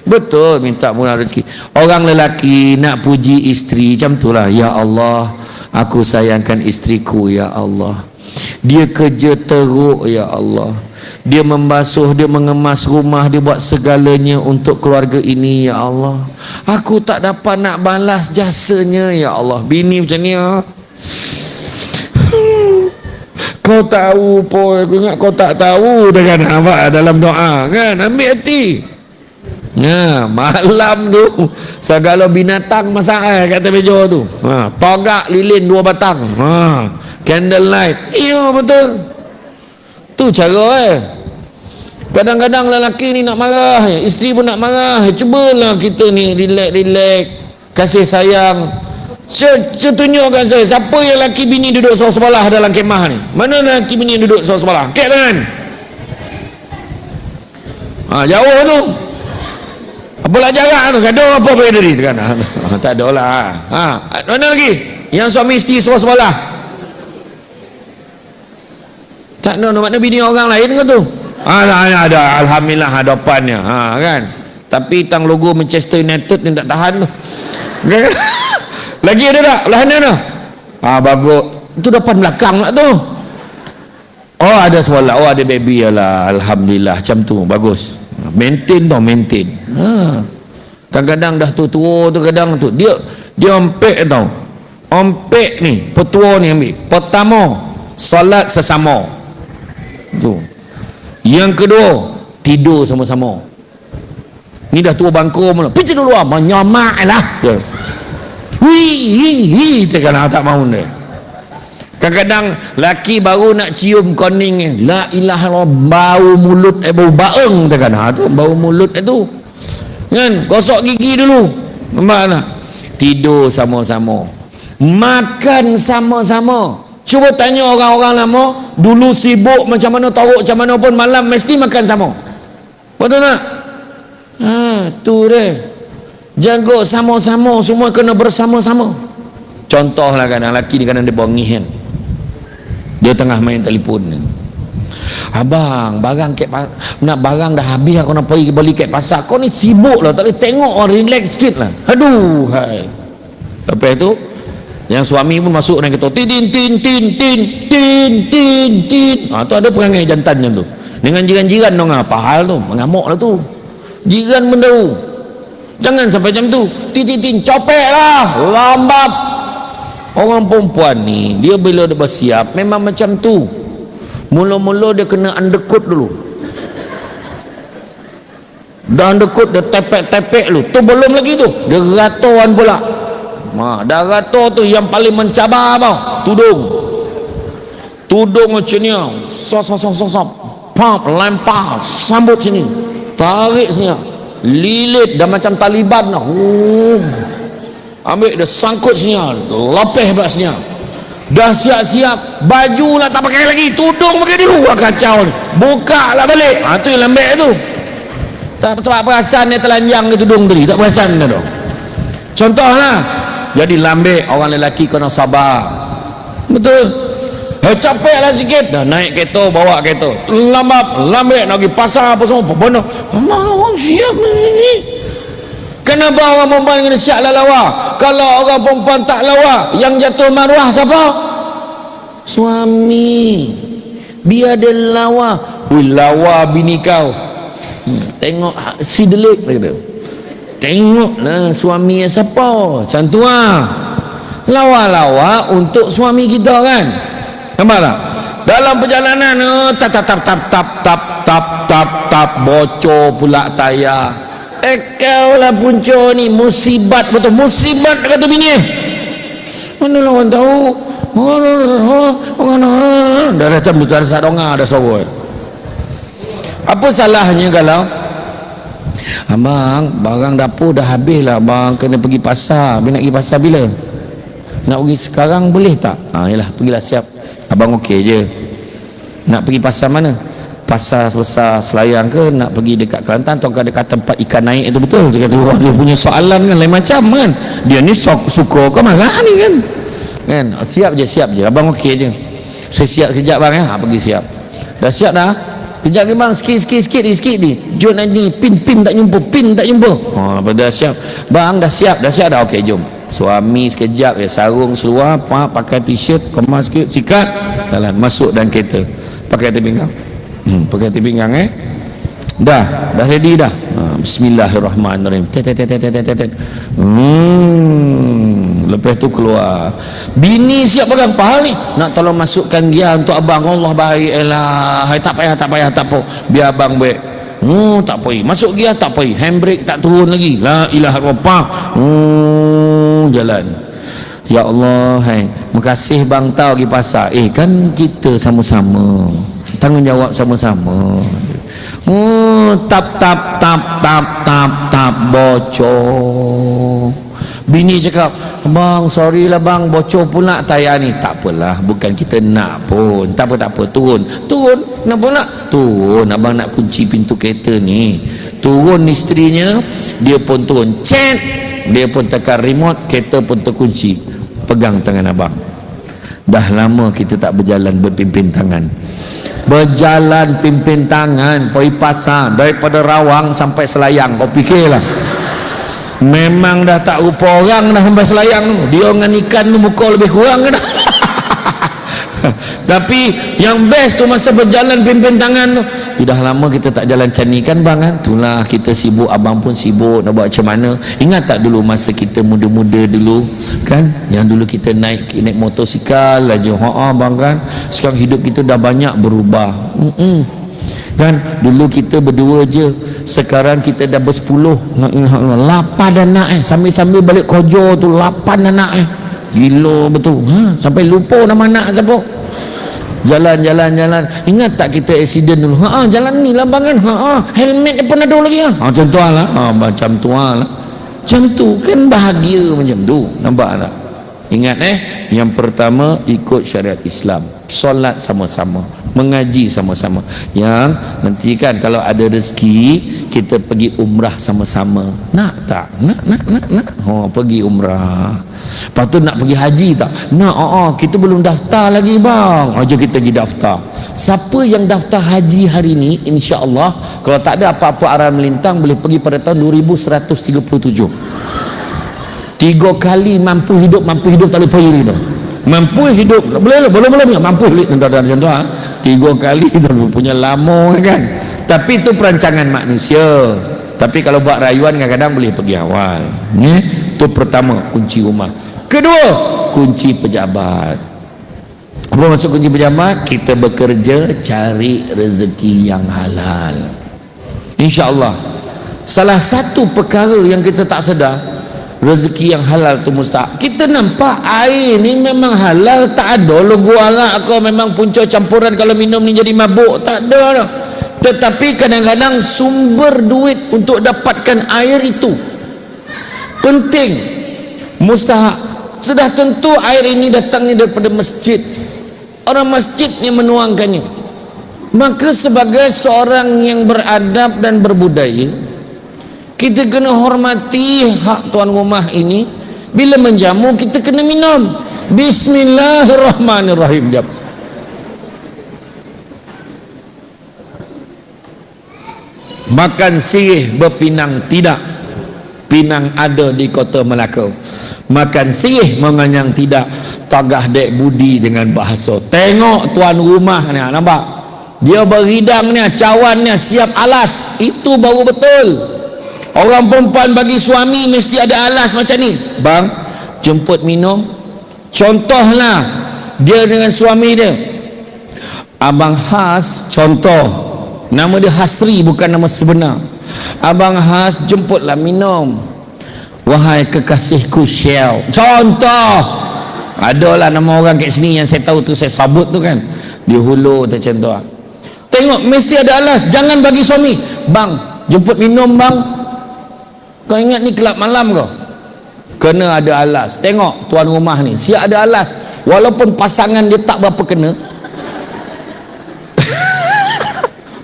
S1: Betul, minta murah rezeki. Orang lelaki nak puji isteri macam itulah. Ya Allah, aku sayangkan istriku ya Allah. Dia kerja teruk ya Allah. Dia membasuh, dia mengemas rumah, dia buat segalanya untuk keluarga ini ya Allah. Aku tak dapat nak balas jasanya ya Allah. Bini macam ni ya. Kau tahu pun, aku ingat kau tak tahu dengan apa dalam doa kan. Ambil hati. Nah, malam tu segala binatang masak kat atas meja tu. Togak lilin 2 batang. Candle light. Iya betul. Tu cara Kadang-kadang lelaki ni nak marah, isteri pun nak marah. Cubalah kita ni relax, kasih sayang. Tunjukkan saya siapa yang lelaki bini duduk sebelah dalam kemah ni. Mana lelaki bini duduk sebelah? Angkat tangan. Jauh tu. Apalah jarak tu, gaduh apa bagi diri kan? Tak ada lah. Mana lagi? Yang suami isteri sebelah. Tak ada makna bini orang lain ke tu? Ada, alhamdulillah hadapannya. Kan? Tapi tang logo Manchester United ni tak tahan tu. Lagi ada tak? Belah mana? Bagus. Itu depan belakang tak tu? Oh ada sebelah. Oh ada baby lah. Alhamdulillah macam tu. Bagus. Maintain tau, maintain. Kadang-kadang dah tua tu, kadang tu dia ompek tau. Ompek ni petua ni ambil. Pertama, solat sesama. Tu. Yang kedua, tidur sama-sama. Ni dah tua bangku mula. Pergi tidur luar, menyamak lah. Hi, tak mau dia. Kadang-kadang laki baru nak cium koning, la ilaha illallah, bau mulut bau baeng tekan. Tu bau mulut itu. Kan? Gosok gigi dulu. Nampak tak? Tidur sama-sama. Makan sama-sama. Cuba tanya orang-orang lama, dulu sibuk macam mana, teruk macam mana pun, malam mesti makan sama. Betul tak? Tu dia. Jaga sama-sama, semua kena bersama-sama. Contohlah kadang lelaki ni kadang dia bongih kan. Dia tengah main telefon ni. Abang, barang nak barang dah habis, aku nak pergi beli kat pasar. Kau ni sibuk lah, tak boleh tengok orang, relax sikit lah. Aduh, hai. Lepas tu yang suami pun masuk dan kata tin. Tu ada perangai jantan macam tu. Dengan jiran-jiran dong apa hal tu? Mengamuk lah tu. Jiran pun tahu. Jangan sampai macam tu. Tin, copek lah, lambat. Orang perempuan ni, dia bila dia bersiap memang macam tu. Mula-mula dia kena undercoat dulu. Dah undercoat, dia tepek-tepek dulu. Tu belum lagi tu, dia ratoan pula. Dah rato tu yang paling mencabar tau. Tudung macam ni. Sop. Pump, lempar, sambut sini. Tarik sini. Lilit dah macam Taliban lah. Ambil dia sangkut sini, lapeh kat sini. Dah siap-siap, baju lah tak pakai lagi, tudung pakai dulu. Kacau ni, buka lah balik. Tu yang lembek tu. Tak perasan dia telanjang di tudung tadi, tak perasan dia tu. Contoh lah. Jadi lambek orang lelaki kena sabar. Betul. Capek lah sikit, dah naik kereta, bawa kereta, lambek nak pergi pasar apa semua, apa benda. Orang siap ni. Kenapa orang perempuan kena siap lah lawa? Kalau orang perempuan tak lawa, yang jatuh maruah siapa? Suami. Biar dia lawa. Lawa bini kau. Tengok si delik kata. Tengoklah suami siapa. Macam tu lah. Lawa-lawa untuk suami kita kan. Nampak tak? Dalam perjalanan tap bocor pula tayar. Kau lah punca ni, musibat betul, musibat kata bini. Mana lah orang tahu? Dah macam buta sadonga dah sorok. Apa salahnya kalau abang barang dapur dah habis lah abang, kena pergi pasar. Abang nak pergi pasar bila? Nak pergi sekarang boleh tak? Yalah pergilah, siap. Abang okey je. Nak pergi pasar mana? Pasar besar Selayang ke nak pergi dekat Kelantan atau dekat tempat ikan naik itu? Betul dia kata. Wah, dia punya soalan kan lain macam kan, dia ni suka ke marah ni kan. Siap je abang, okey je. Saya siap kejap bang ya. Pergi siap. Dah siap dah. Kejap ke bang, sikit ni. Jom ni pin tak jumpa. Dah siap. Bang dah siap dah. Okey jom. Suami sekejap ya, sarung seluar, pakai t-shirt, kemas sikit, sikat, jalan masuk dalam kereta. Pakai atas pinggang. Pakai atas pinggang Dah ready dah. Bismillahirrahmanirrahim. Lepas tu keluar. Bini siap pegang pahal ni. Nak tolong masukkan dia untuk abang. Allah baik elah. Hai tak payah tak apa. Biar abang baik. Tak payah. Masuk dia tak payah. Handbrake tak turun lagi. La ilaha illallah. Jalan. Ya Allah, hai. Makasih bang tahu pergi pasar. Kan kita sama-sama. Tanggungjawab sama-sama. Tap bocor. Bini cakap, bang sorry lah bang, bocor pula tayar ni. Tak apalah, bukan kita nak pun. Tak apa, turun. Kenapa nak? Turun, abang nak kunci pintu kereta ni. Turun isterinya, dia pun turun. Cek, dia pun tekan remote, kereta pun terkunci. Pegang tangan abang. Dah lama kita tak berjalan berpimpin tangan. Berjalan pimpin tangan pergi pasar daripada Rawang sampai Selayang. Kau fikirlah, memang dah tak rupa orang dah sampai Selayang tu. Dia dengan ikan tu muka lebih kurang dah. Tapi yang best tu masa berjalan pimpin tangan tu, dah lama kita tak jalan macam ni kan bang kan. Itulah kita sibuk, abang pun sibuk nak buat macam mana. Ingat tak dulu masa kita muda-muda dulu kan, yang dulu kita naik motosikal aja. Bang kan, sekarang hidup kita dah banyak berubah. Kan dulu kita berdua je, sekarang kita dah bersepuluh. 8 anak sambil-sambil balik kerja tu 8 anak gila betul. Sampai lupa nama anak siapa. Jalan. Ingat tak kita accident dulu? Jalan ni lah bang kan. Helmet dia pun ada lagi macam tu lah. Macam tu lah. Macam tu kan bahagia macam tu. Nampak tak? Ingat yang pertama ikut syariat Islam, solat sama-sama, mengaji sama-sama. Yang nanti kan kalau ada rezeki kita pergi umrah sama-sama. Nak tak? Nak. Pergi umrah. Lepas tu nak pergi haji tak? Nak. Kita belum daftar lagi bang. Jom kita pergi daftar. Siapa yang daftar haji hari ni, insya-Allah kalau tak ada apa-apa arah melintang boleh pergi pada tahun 2137. 3 kali mampu hidup tak boleh pergi dah. Mampu hidup boleh mampu hidup tuan-tuan. 3 kali tu punya lama kan. Tapi itu perancangan manusia. Tapi kalau buat rayuan kadang-kadang boleh pergi awal. Itu pertama, kunci rumah. Kedua, kunci pejabat. Apa maksud kunci pejabat? Kita bekerja cari rezeki yang halal. Insya-Allah. Salah satu perkara yang kita tak sedar, rezeki yang halal tu mustahak. Kita nampak air ni memang halal, tak ada logo arak ke memang punca campuran kalau minum ni jadi mabuk, tak ada dah. Tetapi kadang-kadang sumber duit untuk dapatkan air itu penting, mustahak. Sudah tentu air ini datangnya daripada masjid, orang masjid yang menuangkannya. Maka sebagai seorang yang beradab dan berbudaya, kita kena hormati hak tuan rumah ini. Bila menjamu kita kena minum Bismillahirrahmanirrahim. Jap. Makan sirih berpinang tidak, pinang ada di kota Melaka. Makan sirih menganyang tidak, tagah dek budi dengan bahasa. Tengok tuan rumah ni, nampak? Dia beridang ni, cawan ni siap alas. Itu baru betul. Orang perempuan bagi suami mesti ada alas macam ni. Bang, jemput minum. Contohlah dia dengan suami dia. Abang Has, contoh. Nama dia Hasri, bukan nama sebenar. Abang Has, jemputlah minum. Wahai kekasihku Shell. Contoh. Adalah nama orang kat sini yang saya tahu tu, saya sabut tu kan. Di Hulu macam tu. Tengok, mesti ada alas. Jangan bagi suami. Bang, jemput minum bang.
S2: Kau ingat ni kelab malam kau? Kena ada alas. Tengok tuan rumah ni, siap ada alas. Walaupun pasangan dia tak berapa kena.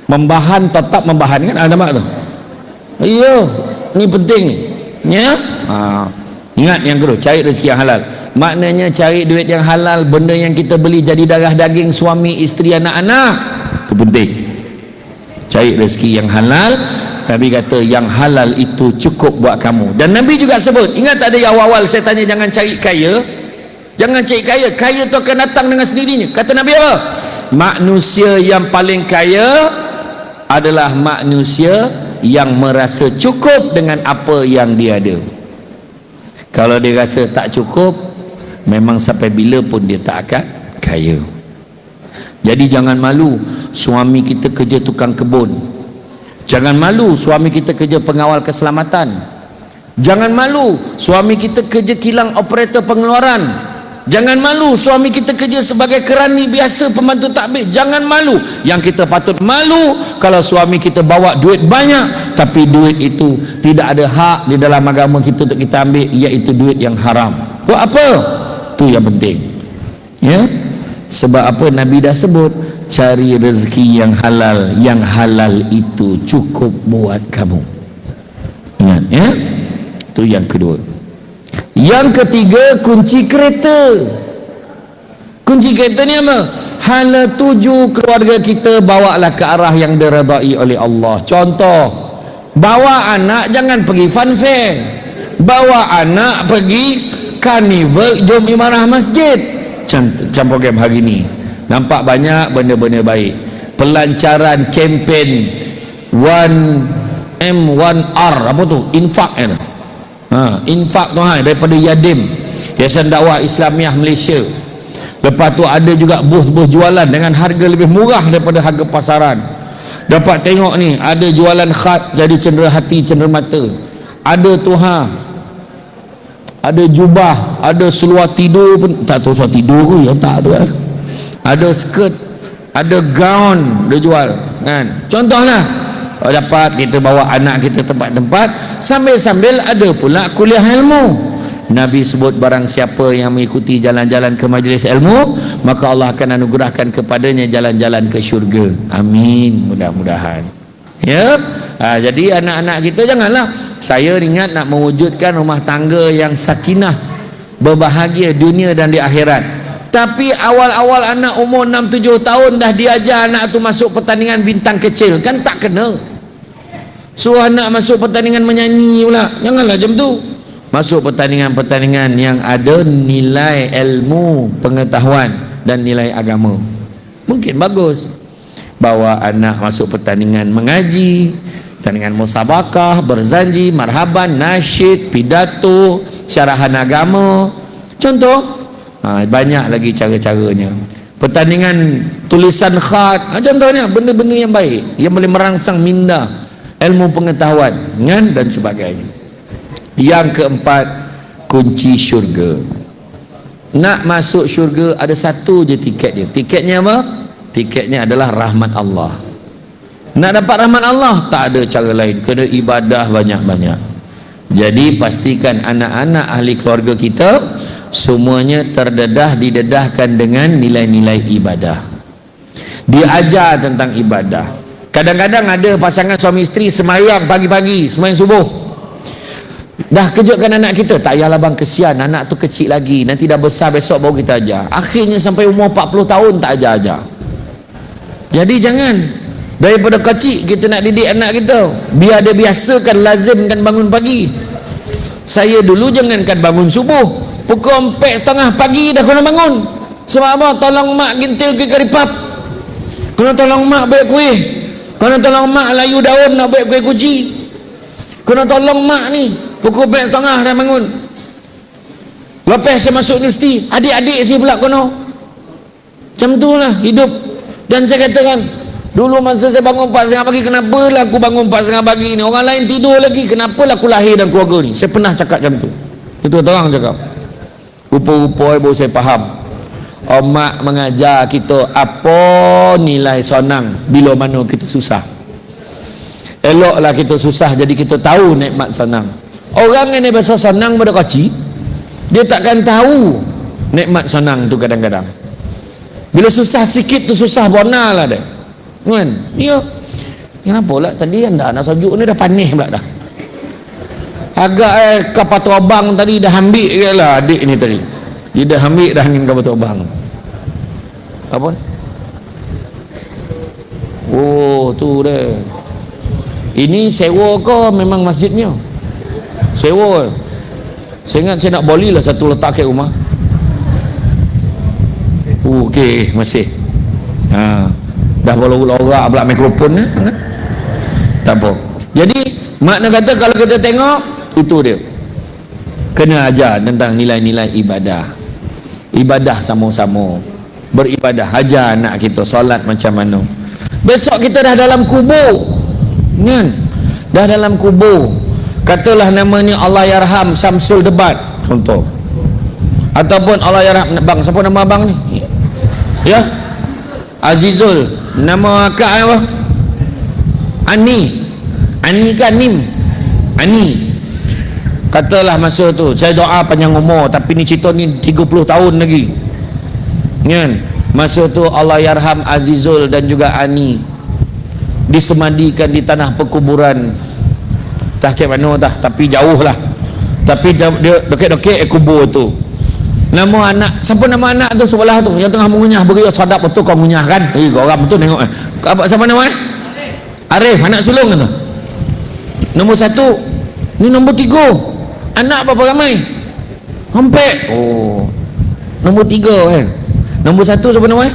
S2: Membahan tetap membahan kan, ada mak tu. Iya, ni penting ni. Ya? Ingat yang kedua, cari rezeki yang halal. Maknanya cari duit yang halal, benda yang kita beli jadi darah daging suami, isteri, anak-anak. Itu penting. Cari rezeki yang halal. Nabi kata yang halal itu cukup buat kamu. Dan Nabi juga sebut, ingat tak ada yang awal-awal saya tanya jangan cari kaya. Jangan cari kaya. Kaya tu akan datang dengan sendirinya. Kata Nabi apa? Manusia yang paling kaya adalah manusia yang merasa cukup dengan apa yang dia ada. Kalau dia rasa tak cukup, memang sampai bila pun dia tak akan kaya. Jadi jangan malu suami kita kerja tukang kebun. Jangan malu suami kita kerja pengawal keselamatan. Jangan malu suami kita kerja kilang operator pengeluaran. Jangan malu suami kita kerja sebagai kerani biasa, pembantu takbir. Jangan malu. Yang kita patut malu kalau suami kita bawa duit banyak, tapi duit itu tidak ada hak di dalam agama kita untuk kita ambil, iaitu duit yang haram. Buat apa? Itu yang penting. Ya? Sebab apa Nabi dah sebut, cari rezeki yang halal. Yang halal itu cukup buat kamu. Ingat ya? Itu yang kedua. Yang ketiga, kunci kereta. Kunci kereta ni apa? Hala tuju keluarga kita bawalah ke arah yang diredai oleh Allah. Contoh, bawa anak jangan pergi fun fair. Bawa anak pergi karnival, jom imarah masjid. Macam program hari ni. Nampak banyak benda-benda baik. Pelancaran kempen 1M1R, apa tu? Infak kan? Infak tu daripada Yadim, Yayasan Dakwah Islamiah Malaysia. Lepas tu ada juga booth-booth jualan dengan harga lebih murah daripada harga pasaran. Dapat tengok ni, ada jualan khat jadi cendera hati, cendera mata. Ada tu ada jubah, ada seluar tidur pun, tak tahu seluar tidur ke ya, tak tu kan. Ada skirt, ada gaun dia jual kan. Contohlah, dapat kita bawa anak kita tempat-tempat, sambil-sambil ada pula kuliah ilmu. Nabi sebut barang siapa yang mengikuti jalan-jalan ke majlis ilmu, maka Allah akan anugerahkan kepadanya jalan-jalan ke syurga. Amin, mudah-mudahan. Ya. Jadi anak-anak kita janganlah, saya ingat nak mewujudkan rumah tangga yang sakinah, berbahagia dunia dan di akhirat. Tapi awal-awal anak umur 6-7 tahun dah diajar anak tu masuk pertandingan bintang kecil, kan tak kena. Suruh anak masuk pertandingan menyanyi pula, janganlah macam tu. Masuk pertandingan-pertandingan yang ada nilai ilmu, pengetahuan dan nilai agama, mungkin bagus. Bawa anak masuk pertandingan mengaji, pertandingan musabakah, berzanji, marhaban, nasyid, pidato, syarahan agama. Contoh, banyak lagi cara-caranya. Pertandingan tulisan khat, contohnya benda-benda yang baik yang boleh merangsang minda ilmu pengetahuan kan, dan sebagainya. Yang keempat, kunci syurga. Nak masuk syurga ada satu je tiketnya. Tiketnya apa? Tiketnya adalah rahmat Allah. Nak dapat rahmat Allah tak ada cara lain, kena ibadah banyak-banyak. Jadi pastikan anak-anak ahli keluarga kita semuanya didedahkan dengan nilai-nilai ibadah. Diajar tentang ibadah. Kadang-kadang ada pasangan suami isteri semayang pagi-pagi, semayang subuh. Dah kejutkan anak kita, tak payahlah bang, kesian anak tu kecil lagi, nanti dah besar besok baru kita ajar. Akhirnya sampai umur 40 tahun tak ajar-ajar. Jadi jangan, daripada kecil kita nak didik anak kita, biar dia biasakan, lazimkan bangun pagi. Saya dulu jangankan bangun subuh, pukul 4:30 pagi dah kena bangun. Sebab apa? Tolong mak gintil ke karipap, kena tolong mak buat kuih, kena tolong mak layu daun nak buat kuih kuci, kena tolong mak ni pukul 4:30 dah bangun. Lepas saya masuk universiti, adik-adik saya pula kena. Macam tu lah hidup. Dan saya katakan, dulu masa saya bangun 4:30 pagi, kenapalah aku bangun 4:30 pagi ni, orang lain tidur lagi, kenapalah aku lahir dan keluarga ni. Saya pernah cakap macam tu. Itu orang cakap. Rupa-rupa baru saya faham. Mak mengajar kita apa nilai sonang bila mana kita susah. Eloklah kita susah, jadi kita tahu nikmat sonang. Orang yang biasa senang pada kaci, dia takkan tahu nikmat senang tu kadang-kadang. Bila susah sikit tu susah bona lah dia. Kan? Ya. Kenapa lah tadi anda nak sajuk ni dah panih pula dah. Agak kapal tu abang tadi dah ambil ke lah adik ni tadi. Dia dah ambil dah angin kapal tu abang. Apa ni? Oh tu dia. Ini sewa ke memang masjidnya? Sewa. Saya ingat saya nak boli lah satu letak kat rumah. Okey, masih. Dah lorak pula mikrofon ni. Tak apa. Jadi makna kata kalau kita tengok itu dia. Kena ajar tentang nilai-nilai ibadah. Ibadah sama-sama. Beribadah, ajar anak kita solat macam mana. Besok kita dah dalam kubur. Kan? Dah dalam kubur. Katalah namanya Allah Yarham Samsul Debat contoh. Ataupun Allah Yarham bang, siapa nama abang ni? Ya? Azizul. Nama akak apa? Ani. Ani kan Nim? Ani. Katalah masa tu saya doa panjang umur, tapi ni cerita ni 30 tahun lagi. Kan? Masa tu Allah Yarham Azizul dan juga Ani disemadikan di tanah perkuburan. Tak kira mana dah, tapi jauh lah. Tapi dia dekat-dekat kubur tu. Nama anak, siapa nama anak tu sebelah tu yang tengah mengunyah, beri sadap betul kau mengunyah kan? Kau orang betul tengok. Siapa nama? Arif, anak sulung kan tu. Nombor 1. Ni nombor 3. Anak berapa ramai? Hampir. Oh. Nombor 3 kan. Nombor 1 siapa nama?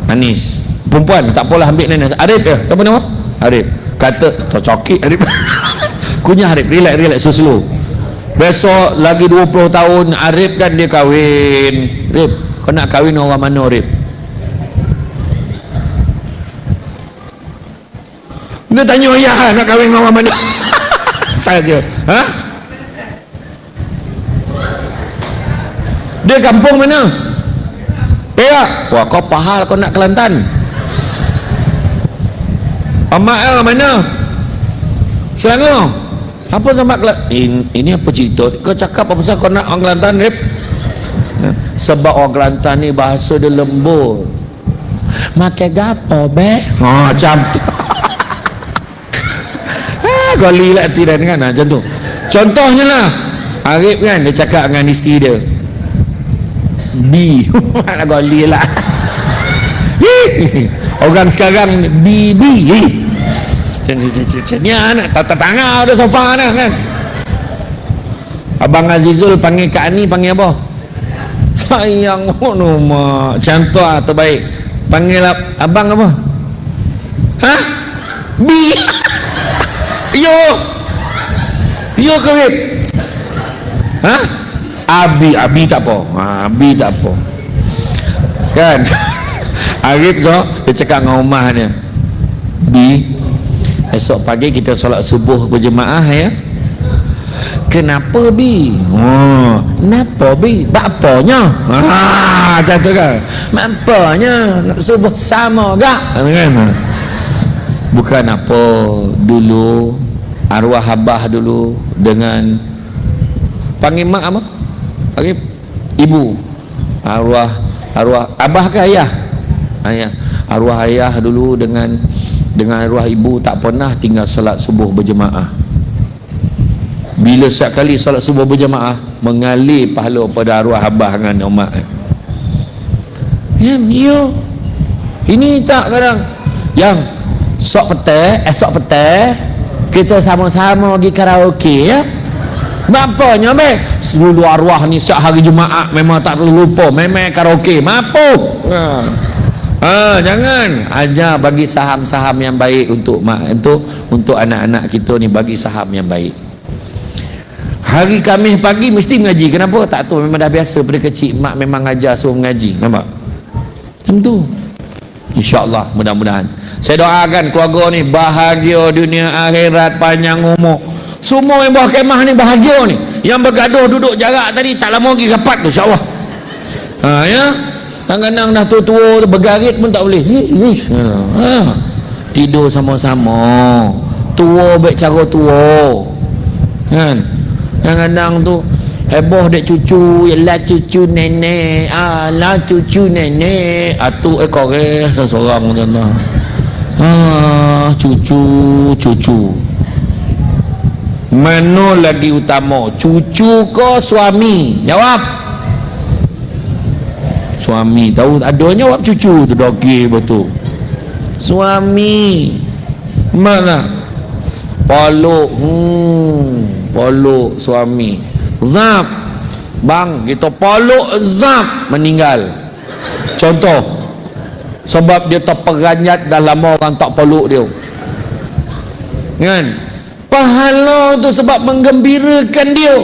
S2: Anis. Perempuan, tak apalah ambil Anis. Arif ya. Siapa nama? Arif. Kata tercokit Arif. Kunyah Arif, relax slow. Besok lagi 20 tahun Arif kan dia kahwin. Arif, kau nak kahwin orang mana Arif? Dia tanya ayah nak kahwin orang mana? Saja. Ha? Dia kampung mana? Perak. Wah, kau pahal kau nak Kelantan. Amak orang mana? Selangor. Apa sama Kelantan? Ini apa cerita? Kau cakap apa pasal kau nak orang Kelantan, Rip? Sebab orang Kelantan ni bahasa dia lembut. Makai gapo be? Macam tu. Goli lah tidak kan macam tu. Contohnya lah Arif kan dia cakap dengan isteri dia B. Nak goli lah. Orang sekarang B. Ni anak tata tangan ada sofa dah kan. Abang Azizul panggil Kak Ani panggil apa? Sayang no mak. Contoh terbaik. Panggil abang apa? Hah? B. Yo kerip. Hah? Abi tak apa. Abi tak apa. Kan? Arif so dia cakap dengan rumah dia. B, esok pagi kita solat subuh berjemaah ya. Kenapa B? Oh, kenapa B? Bapanya. Kata kan. Bapanya nak subuh sama gak? Kan? Bukan apa dulu arwah abah dulu dengan panggil mak apa? Panggil ibu. Arwah abah ke ayah? Ayah. Arwah ayah dulu dengan arwah ibu tak pernah tinggal solat subuh berjemaah. Bila setiap kali solat subuh berjemaah mengalir pahala pada arwah abah dengan mak. Yo. Ini tak kadang yang esok petang kita sama-sama pergi karaoke ya. Bapanya be seluruh arwah ni setiap hari Jumaat memang tak perlu lupa memang karaoke mampu. Jangan ajar bagi saham-saham yang baik untuk anak-anak kita ni, bagi saham yang baik. Hari Khamis pagi mesti mengaji. Kenapa? Tak tahu, memang dah biasa pada kecil mak memang ajar suruh mengaji. Nampak? Tentu. InsyaAllah mudah-mudahan. Saya doakan keluarga ni bahagia dunia akhirat, panjang umur. Semua yang buat kemah ni bahagia ni. Yang bergaduh duduk jarak tadi tak lama lagi rapat tu insya-Allah. Ya. Kadang-kadang dah tua-tua bergarit pun tak boleh. Tidur sama-sama. Tua baik cara tua. kan. Kadang-kadang tu heboh dek cucu, ialah cucu nenek, alah cucu nenek, atu koreh seorang tuan-tuan. Cucu mana lagi utama, cucu ke suami? Jawab. Suami. Tahu ada jawab cucu tu doki betul. Suami mana polok, polok suami. Zap bang, kita polok zap meninggal. Contoh, sebab dia terperanjat dah lama orang tak polok dia kan. Pahala tu sebab menggembirakan dia.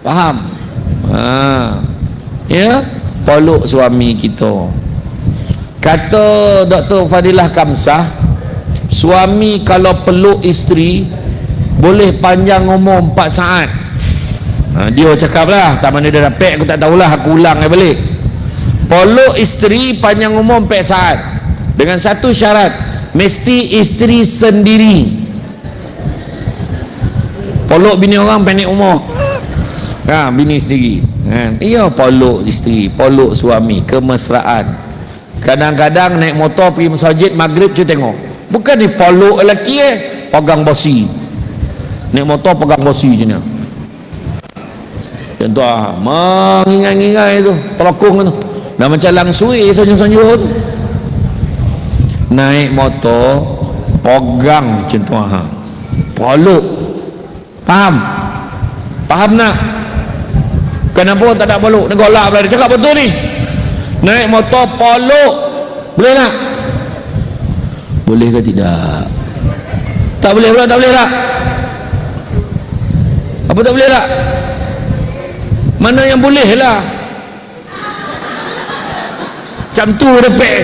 S2: Faham? Ya, polok suami kita. Kata Dr. Fadilah Kamsah, suami kalau peluk isteri boleh panjang umur 4 saat. Dia cakap lah, tak mana dia dapat aku tak tahulah, aku ulang balik. Peluk isteri panjang umur 4 saat dengan satu syarat, mesti isteri sendiri. Peluk bini orang pendek umur, bini sendiri kan. Iya, peluk isteri, peluk suami, kemesraan. Kadang-kadang naik motor pergi masjid maghrib, cuba tengok, bukan ni peluk lelaki, pegang bosi. Naik motor pegang bosi je ni. Contoh mengingai-ingai tu, pelokong tu dah macam langsui sanjung-sanjung. Naik motor pegang contoh peluk. Faham? Faham nak? Kenapa tak nak peluk? Dia golak pula, dia cakap betul ni. Naik motor peluk boleh tak? Boleh ke tidak? Tak boleh pula, tak boleh tak? Apa tak boleh tak? Mana yang boleh lah. Macam tu repek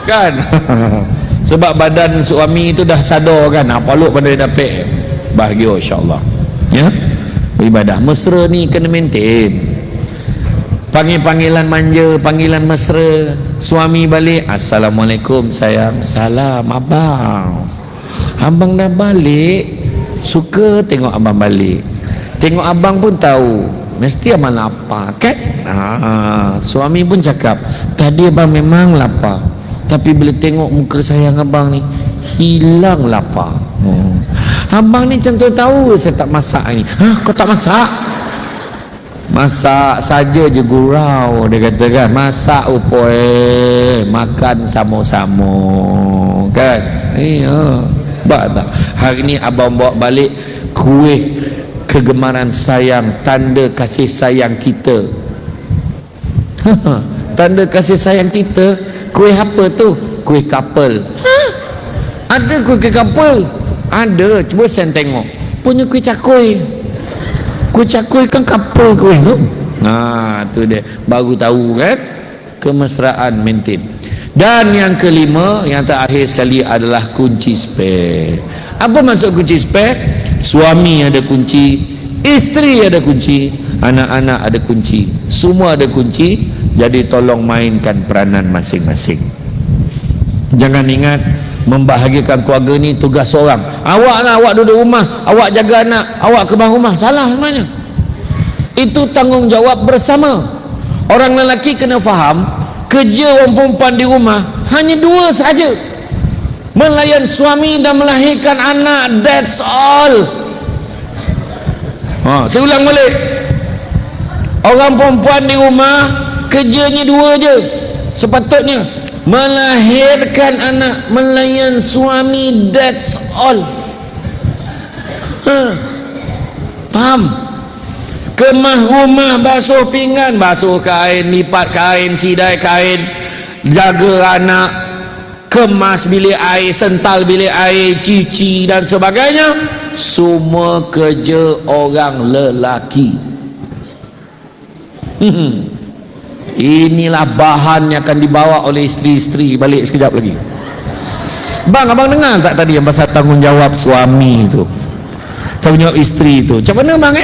S2: kan. Sebab badan suami itu dah sadar kan, peluk pada dia dapat bahagia insyaAllah ya. Ibadah mesra ni kena maintain. Panggil-panggilan manja, panggilan mesra. Suami balik, assalamualaikum sayang. Salam abang. Abang dah balik. Suka tengok abang balik. Tengok abang pun tahu mesti abang lapar kan. Suami pun cakap, tadi abang memang lapar, tapi bila tengok muka sayang abang ni, hilang lapar. Abang ni contoh tahu saya tak masak ni. Kau tak masak? Masak saja je gurau, dia kata kan. Masak makan sama-sama kan. Tak. Hari ni abang bawa balik kuih kegemaran sayang, tanda kasih sayang kita. Tanda kasih sayang kita. Kuih apa tu? Kuih kapel. Ada kuih kapel? Ada. Cuba saya tengok punya kuih cakui. Kuih cakui kan kapel kuih tu. Tu dia baru tahu kan. Kemesraan maintain. Dan yang kelima, yang terakhir sekali adalah kunci spare. Apa maksud kunci spare? Suami ada kunci, isteri ada kunci, anak-anak ada kunci, semua ada kunci. Jadi tolong mainkan peranan masing-masing. Jangan ingat membahagiakan keluarga ni tugas seorang. Awak lah, awak duduk rumah, awak jaga anak, awak kebang rumah. Salah sebenarnya. Itu tanggungjawab bersama. Orang lelaki kena faham, kerja orang perempuan di rumah hanya 2 saja, melayan suami dan melahirkan anak. That's all. Saya ulang balik. Orang perempuan di rumah kerjanya 2 je sepatutnya, melahirkan anak, melayan suami. That's all. Faham? Kemah rumah, basuh pinggan, basuh kain, lipat kain, sidai kain, jaga anak, kemas bilik air, sental bilik air, cuci dan sebagainya. Semua kerja orang lelaki. Inilah bahan yang akan dibawa oleh isteri-isteri balik sekejap lagi. Bang, abang dengar tak tadi yang pasal tanggungjawab suami tu, tanggungjawab isteri tu? Macam mana bang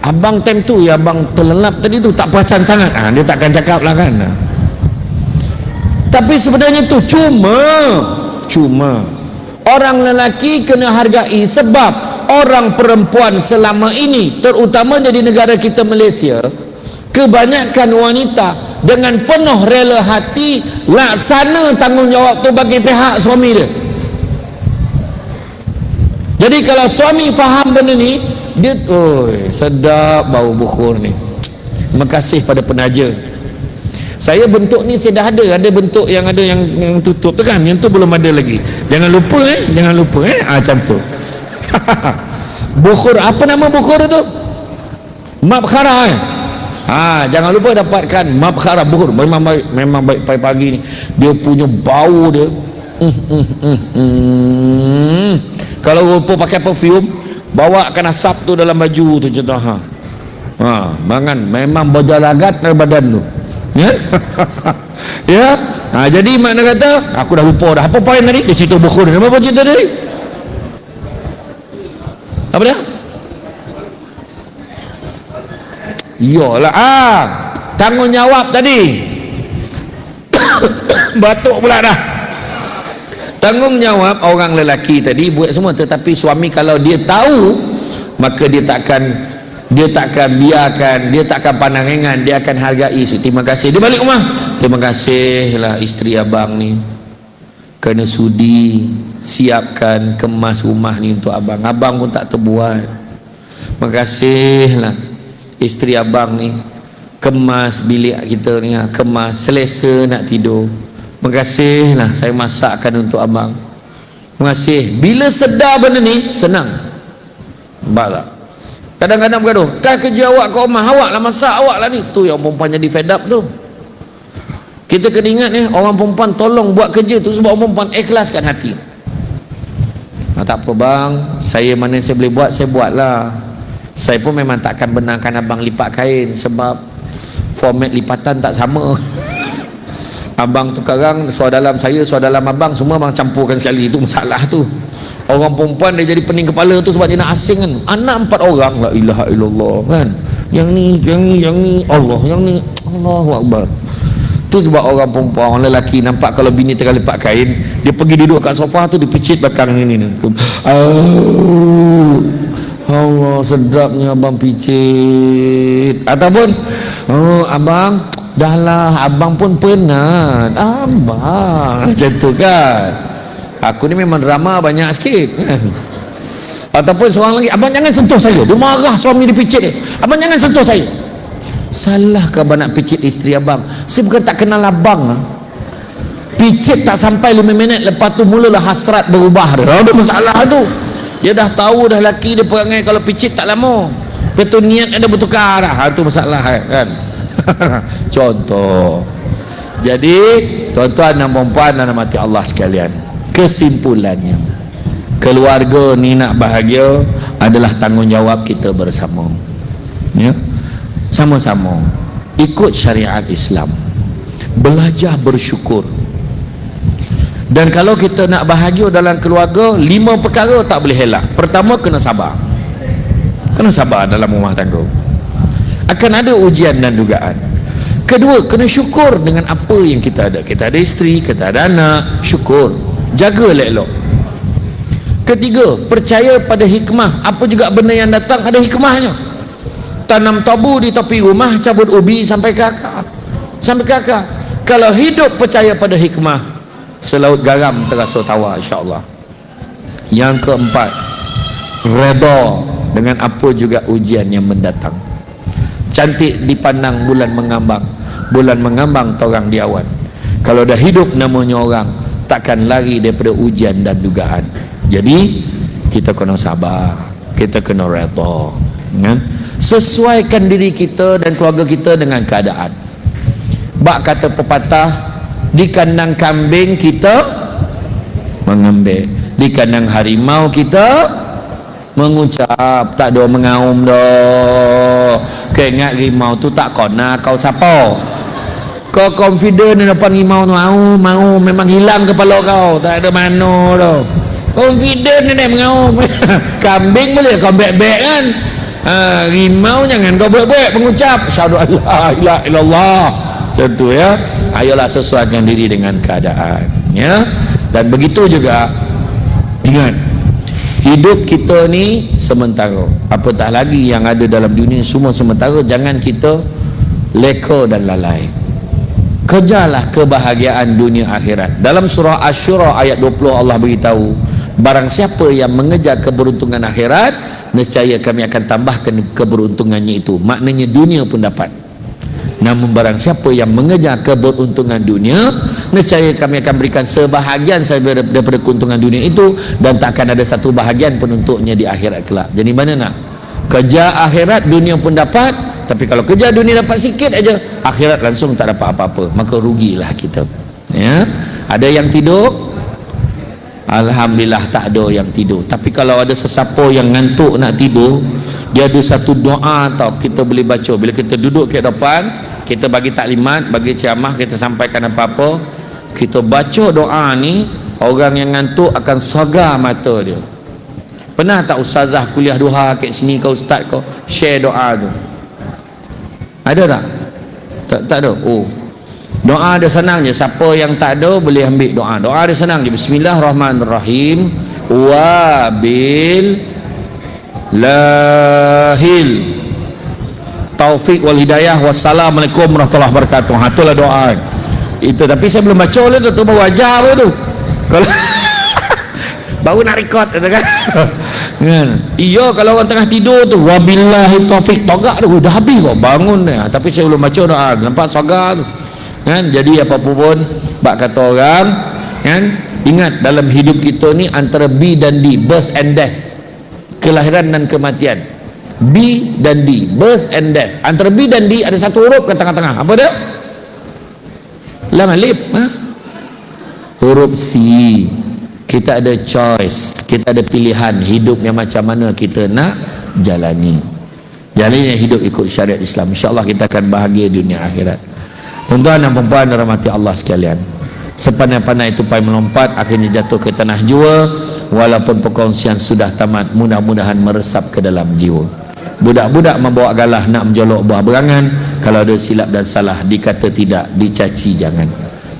S2: Abang time tu ya, abang terlelap tadi tu tak perasan sangat. Dia takkan cakap lah kan. Tapi sebenarnya tu cuma orang lelaki kena hargai, sebab orang perempuan selama ini, terutamanya di negara kita Malaysia, kebanyakan wanita dengan penuh rela hati laksana tanggungjawab tu bagi pihak suami dia. Jadi kalau suami faham benda ni, dia sedap bau bukhur ni. Terima kasih pada penaja. Saya bentuk ni saya dah ada bentuk yang ada yang tutup tu kan, yang tu belum ada lagi. Jangan lupa macam tu. Bukhur, apa nama bukhur tu? Mabkhara jangan lupa dapatkan mabkhara bukhur. Memang baik pagi-pagi ni. Dia punya bau dia. Kalau rupa pakai perfume, bawakan asap tu dalam baju tu contoh. Memang berjalagat dari badan tu. Ya. Ya. Jadi makna kata, aku dah lupa dah. Apa poin tadi? Dia cerita bukhur. Apa cerita tadi? Apa dia? Iyalah, tanggungjawab tadi. Batuk pula dah. Tanggungjawab orang lelaki tadi buat semua, tetapi suami kalau dia tahu, maka dia takkan biarkan, dia takkan pandang ringan, dia akan hargai. Terima kasih. Dia balik rumah, terima kasihlah isteri abang ni kena sudi siapkan kemas rumah ni untuk abang. Abang pun tak terbuat. Terima kasihlah isteri abang ni kemas bilik kita ni, kemas selesa nak tidur. Terima kasihlah saya masakkan untuk abang. Terima kasih. Bila sedar benda ni, senang. Nampak tak? Kadang-kadang bergaduh, kan kerja awak ke rumah, awak lah masak, awak lah ni. Tu yang perempuan jadi fed up tu. Kita kena ingat ni, orang perempuan tolong buat kerja tu sebab orang perempuan ikhlaskan hati. Tak apa bang, mana saya boleh buat, saya buat lah. Saya pun memang takkan benarkan abang lipat kain sebab format lipatan tak sama. Abang tukarang suar dalam saya, suar dalam abang, semua abang campurkan sekali. Itu masalah tu. Orang perempuan dia jadi pening kepala tu sebab dia nak asing kan. Anak 4 orang, la ilaha illallah kan. Yang ni, Allah, yang ni, Allahu Akbar. Tu sebab orang perempuan, orang lelaki nampak kalau bini tengah lipat kain, dia pergi duduk kat sofa tu, dia picit belakang ni. Allah, sedapnya abang picit. Ataupun abang, dah lah, abang pun penat. Abang macam tu kan. Aku ni memang drama banyak sikit kan. Ataupun seorang lagi, abang jangan sentuh saya. Dia marah suami dia picit dia. Abang jangan sentuh saya. Salah ke abang nak picit isteri abang? Saya bukan tak kenal abang. Picit tak sampai 5 minit, lepas tu mulalah hasrat berubah dia. Ada masalah tu. Dia dah tahu dah laki dia perangai kalau picit tak lama. Betul niat ada bertukar dah. Itu masalah kan. Contoh. Jadi tuan-tuan dan puan dan mati Allah sekalian, kesimpulannya, keluarga ni nak bahagia adalah tanggungjawab kita bersama. Ya, sama-sama ikut syariat Islam, belajar bersyukur. Dan kalau kita nak bahagia dalam keluarga, 5 perkara tak boleh elak. Pertama, kena sabar. Kena sabar dalam rumah tangga. Akan ada ujian dan dugaan. Kedua, kena syukur dengan apa yang kita ada. Kita ada isteri, kita ada anak, syukur, jaga elok-elok. Ketiga, percaya pada hikmah. Apa juga benda yang datang ada hikmahnya. Tanam tabu di tepi rumah, cabut ubi sampai ke akar. Sampai ke akar. Kalau hidup percaya pada hikmah, selaut garam terasa tawar, insya-Allah. Yang keempat, redha dengan apa juga ujian yang mendatang. Cantik dipandang bulan mengambang, bulan mengambang torang di awan. Kalau dah hidup namanya orang, takkan lari daripada ujian dan dugaan. Jadi kita kena sabar, kita kena redha, kan? Sesuaikan diri kita dan keluarga kita dengan keadaan. Bak kata pepatah, di kandang kambing kita mengambil, di kandang harimau kita mengucap. Tak ada mengaum dah. Kau ingat rimau tu tak kena kau siapa. Kau confident di depan rimau tu, mau memang hilang kepala kau, tak ada mana dah. Confident dia mengaum. Kambing boleh kau bek-bek kan. Rimau jangan kau bek-bek mengucap syahadu alla ilaha illallah. Macam tu ya. Ayolah sesuaikan diri dengan keadaan, ya. Dan begitu juga, ingat, hidup kita ni sementara, apatah lagi yang ada dalam dunia semua sementara. Jangan kita leka dan lalai, kejarlah kebahagiaan dunia akhirat. Dalam surah Asy-Syura ayat 20 Allah beritahu, barang siapa yang mengejar keberuntungan akhirat, nescaya kami akan tambahkan keberuntungannya itu. Maknanya dunia pun dapat. Namun barang siapa yang mengejar keberuntungan dunia, nescaya kami akan berikan sebahagian saja daripada keuntungan dunia itu, dan tak akan ada satu bahagian pun untuknya di akhirat kelak. Jadi mana nak? Kejar akhirat, dunia pun dapat. Tapi kalau kejar dunia dapat sikit aja, akhirat langsung tak dapat apa-apa, maka rugilah kita. Ya, ada yang tidur, alhamdulillah tak ada yang tidur. Tapi kalau ada sesiapa yang ngantuk nak tidur, dia ada satu doa tau kita boleh baca. Bila kita duduk ke depan, kita bagi taklimat, bagi ceramah, kita sampaikan apa-apa, kita baca doa ni, orang yang ngantuk akan segar mata dia. Pernah tak ustazah kuliah duha kat sini, kau ustaz kau share doa tu? Ada tak? Tak ada. Oh, doa dia senang je. Siapa yang tak ada boleh ambil doa. Doa dia senang je. Bismillahirrahmanirrahim. Wabil lahil taufik wal hidayah. Wassalamualaikum warahmatullahi wabarakatuh. Itulah doa itu. Tapi saya belum baca lah tu, baru ajar apa tu. Kalau baru nak record kata kan. Iya, kalau orang tengah tidur tu wabillahi taufik, togak tu dah habis kok, bangun dah. Tapi saya belum baca doa, nampak sagar tu kan. Jadi apa pun bak kata orang kan, ingat dalam hidup kita ni antara B dan D, birth and death, kelahiran dan kematian. B dan D, birth and death. Antara B dan D ada satu huruf ke tengah-tengah. Apa dia? Lam alif, huruf C. Kita ada choice, kita ada pilihan hidup yang macam mana kita nak jalani. Jalani hidup ikut syariat Islam. InsyaAllah kita akan bahagia dunia akhirat. Tuan-tuan dan puan-puan rahmati Allah sekalian, sepandai-pandai tupai melompat akhirnya jatuh ke tanah jua. Walaupun perkongsian sudah tamat, mudah-mudahan meresap ke dalam jiwa. Budak-budak membawa galah nak menjolok buah berangan. Kalau ada silap dan salah, dikata tidak, dicaci jangan.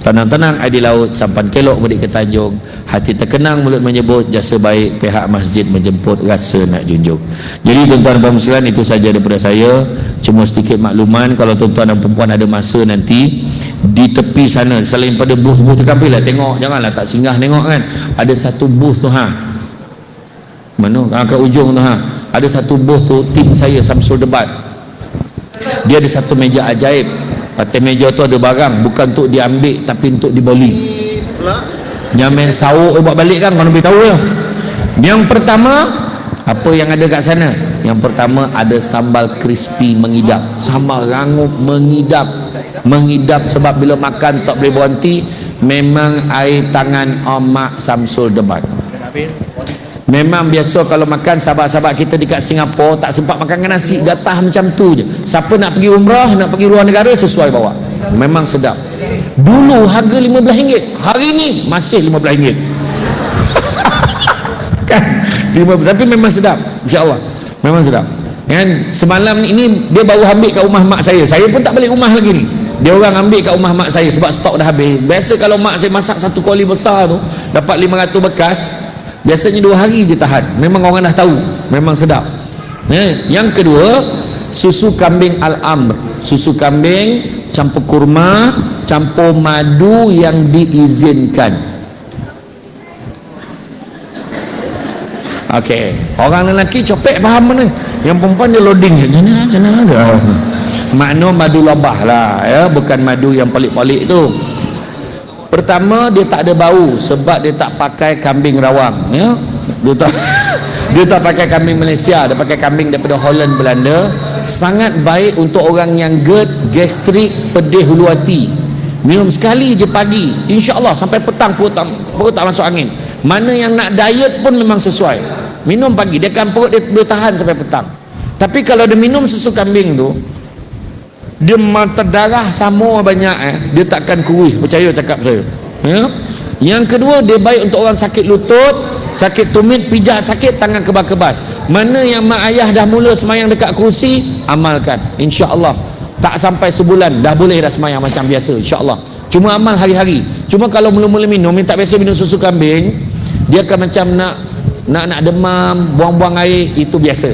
S2: Tenang-tenang air di laut, sampan kelok mudik ke Tanjung. Hati terkenang mulut menyebut, jasa baik pihak masjid menjemput, rasa nak junjung. Jadi tuan-tuan dan puan sekalian, itu saja daripada saya. Cuma sedikit makluman, kalau tuan-tuan dan puan ada masa nanti di tepi sana, selain pada booth-booth terkampil lah, tengok, janganlah tak singgah tengok kan. Ada satu booth tu mana? Ke ujung tu ada satu booth tu, tim saya Samsul Debat. Dia ada satu meja ajaib. Atas meja tu ada barang, bukan untuk diambil tapi untuk dibeli. Jangan main sauk buat balik kan, kau nak beritahu ya. Yang pertama, apa yang ada kat sana? Yang pertama ada sambal crispy mengidap, sambal rangup mengidap. Mengidap sebab bila makan tak boleh berhenti. Memang air tangan Mak Samsul Debat. Memang biasa kalau makan sahabat-sahabat kita dekat Singapura tak sempat makan dengan nasi, gatah macam tu je. Siapa nak pergi umrah, nak pergi luar negara, sesuai bawa. Memang sedap. Dulu harga RM15, hari ni masih RM15. Kan? Tapi memang sedap, insya-Allah. Memang sedap. Kan semalam ini dia baru ambil kat rumah mak saya. Saya pun tak balik rumah lagi ni. Dia orang ambil kat rumah mak saya sebab stok dah habis. Biasa kalau mak saya masak satu kuali besar tu dapat 500 bekas. Biasanya 2 hari je tahan. Memang orang dah tahu, memang sedap. Yang kedua, susu kambing Al-Amr. Susu kambing campur kurma, campur madu yang diizinkan. Okey, orang lelaki copek faham mana? Yang perempuan dia loading je. Jangan ada. Makna madu labah lah ya, bukan madu yang pelik-pelik tu. Pertama, dia tak ada bau sebab dia tak pakai kambing rawang ya. Dia tak pakai kambing Malaysia, dia pakai kambing daripada Holland, Belanda. Sangat baik untuk orang yang GERD, gastrik, pedih hulu hati. Minum sekali je pagi, insya-Allah sampai petang perut tak masuk angin. Mana yang nak diet pun memang sesuai. Minum pagi, dia akan perut dia boleh tahan sampai petang. Tapi kalau dia minum susu kambing tu, dia mata darah sama banyak dia takkan kurus, percaya cakap saya ya. Yang kedua, dia baik untuk orang sakit lutut, sakit tumit, pijak sakit, tangan kebas-kebas. Mana yang mak ayah dah mula semayang dekat kerusi, amalkan, insya-Allah tak sampai sebulan dah boleh dah semayang macam biasa, insya-Allah. Cuma amal hari-hari. Cuma kalau mula-mula minum, tak biasa minum susu kambing, dia akan macam nak nak demam, buang-buang air, itu biasa.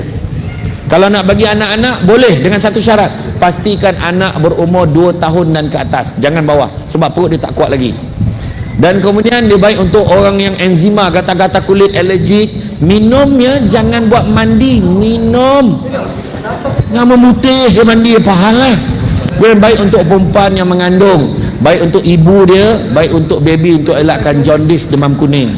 S2: Kalau nak bagi anak-anak boleh dengan satu syarat, pastikan anak berumur 2 tahun dan ke atas, jangan bawah, sebab perut dia tak kuat lagi. Dan kemudian dia baik untuk orang yang enzima, gatal-gatal kulit, alergik, minumnya jangan buat mandi, minum yang memutih dia mandi, faham lah. Kemudian baik untuk perempuan yang mengandung, baik untuk ibu dia, baik untuk baby, untuk elakkan jaundice, demam kuning.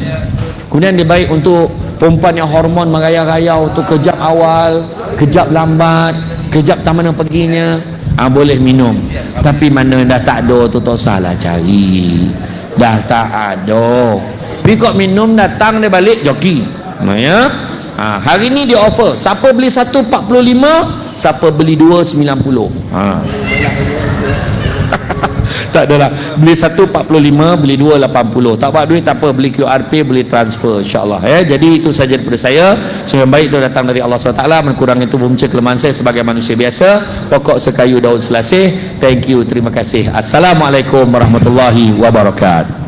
S2: Kemudian dia baik untuk perempuan yang hormon merayau-rayau, tu kejap awal, kejap lambat, kejap tak mana perginya, boleh minum. Tapi mana dah tak ada tu tak salah cari, dah tak ada. Tapi kok minum datang dia balik joki. Ya. Hari ni dia offer, siapa beli 1 45, siapa beli 2 90. Tak adalah, beli 1 45, beli 2 80. Tak buat duit tak apa, beli QRP, beli transfer, insyaAllah ya. Jadi itu saja daripada saya. Semua baik itu datang dari Allah SWT, menkurang itu memecah kelemahan saya sebagai manusia biasa. Pokok sekayu daun selasih. Thank you, terima kasih. Assalamualaikum warahmatullahi wabarakatuh.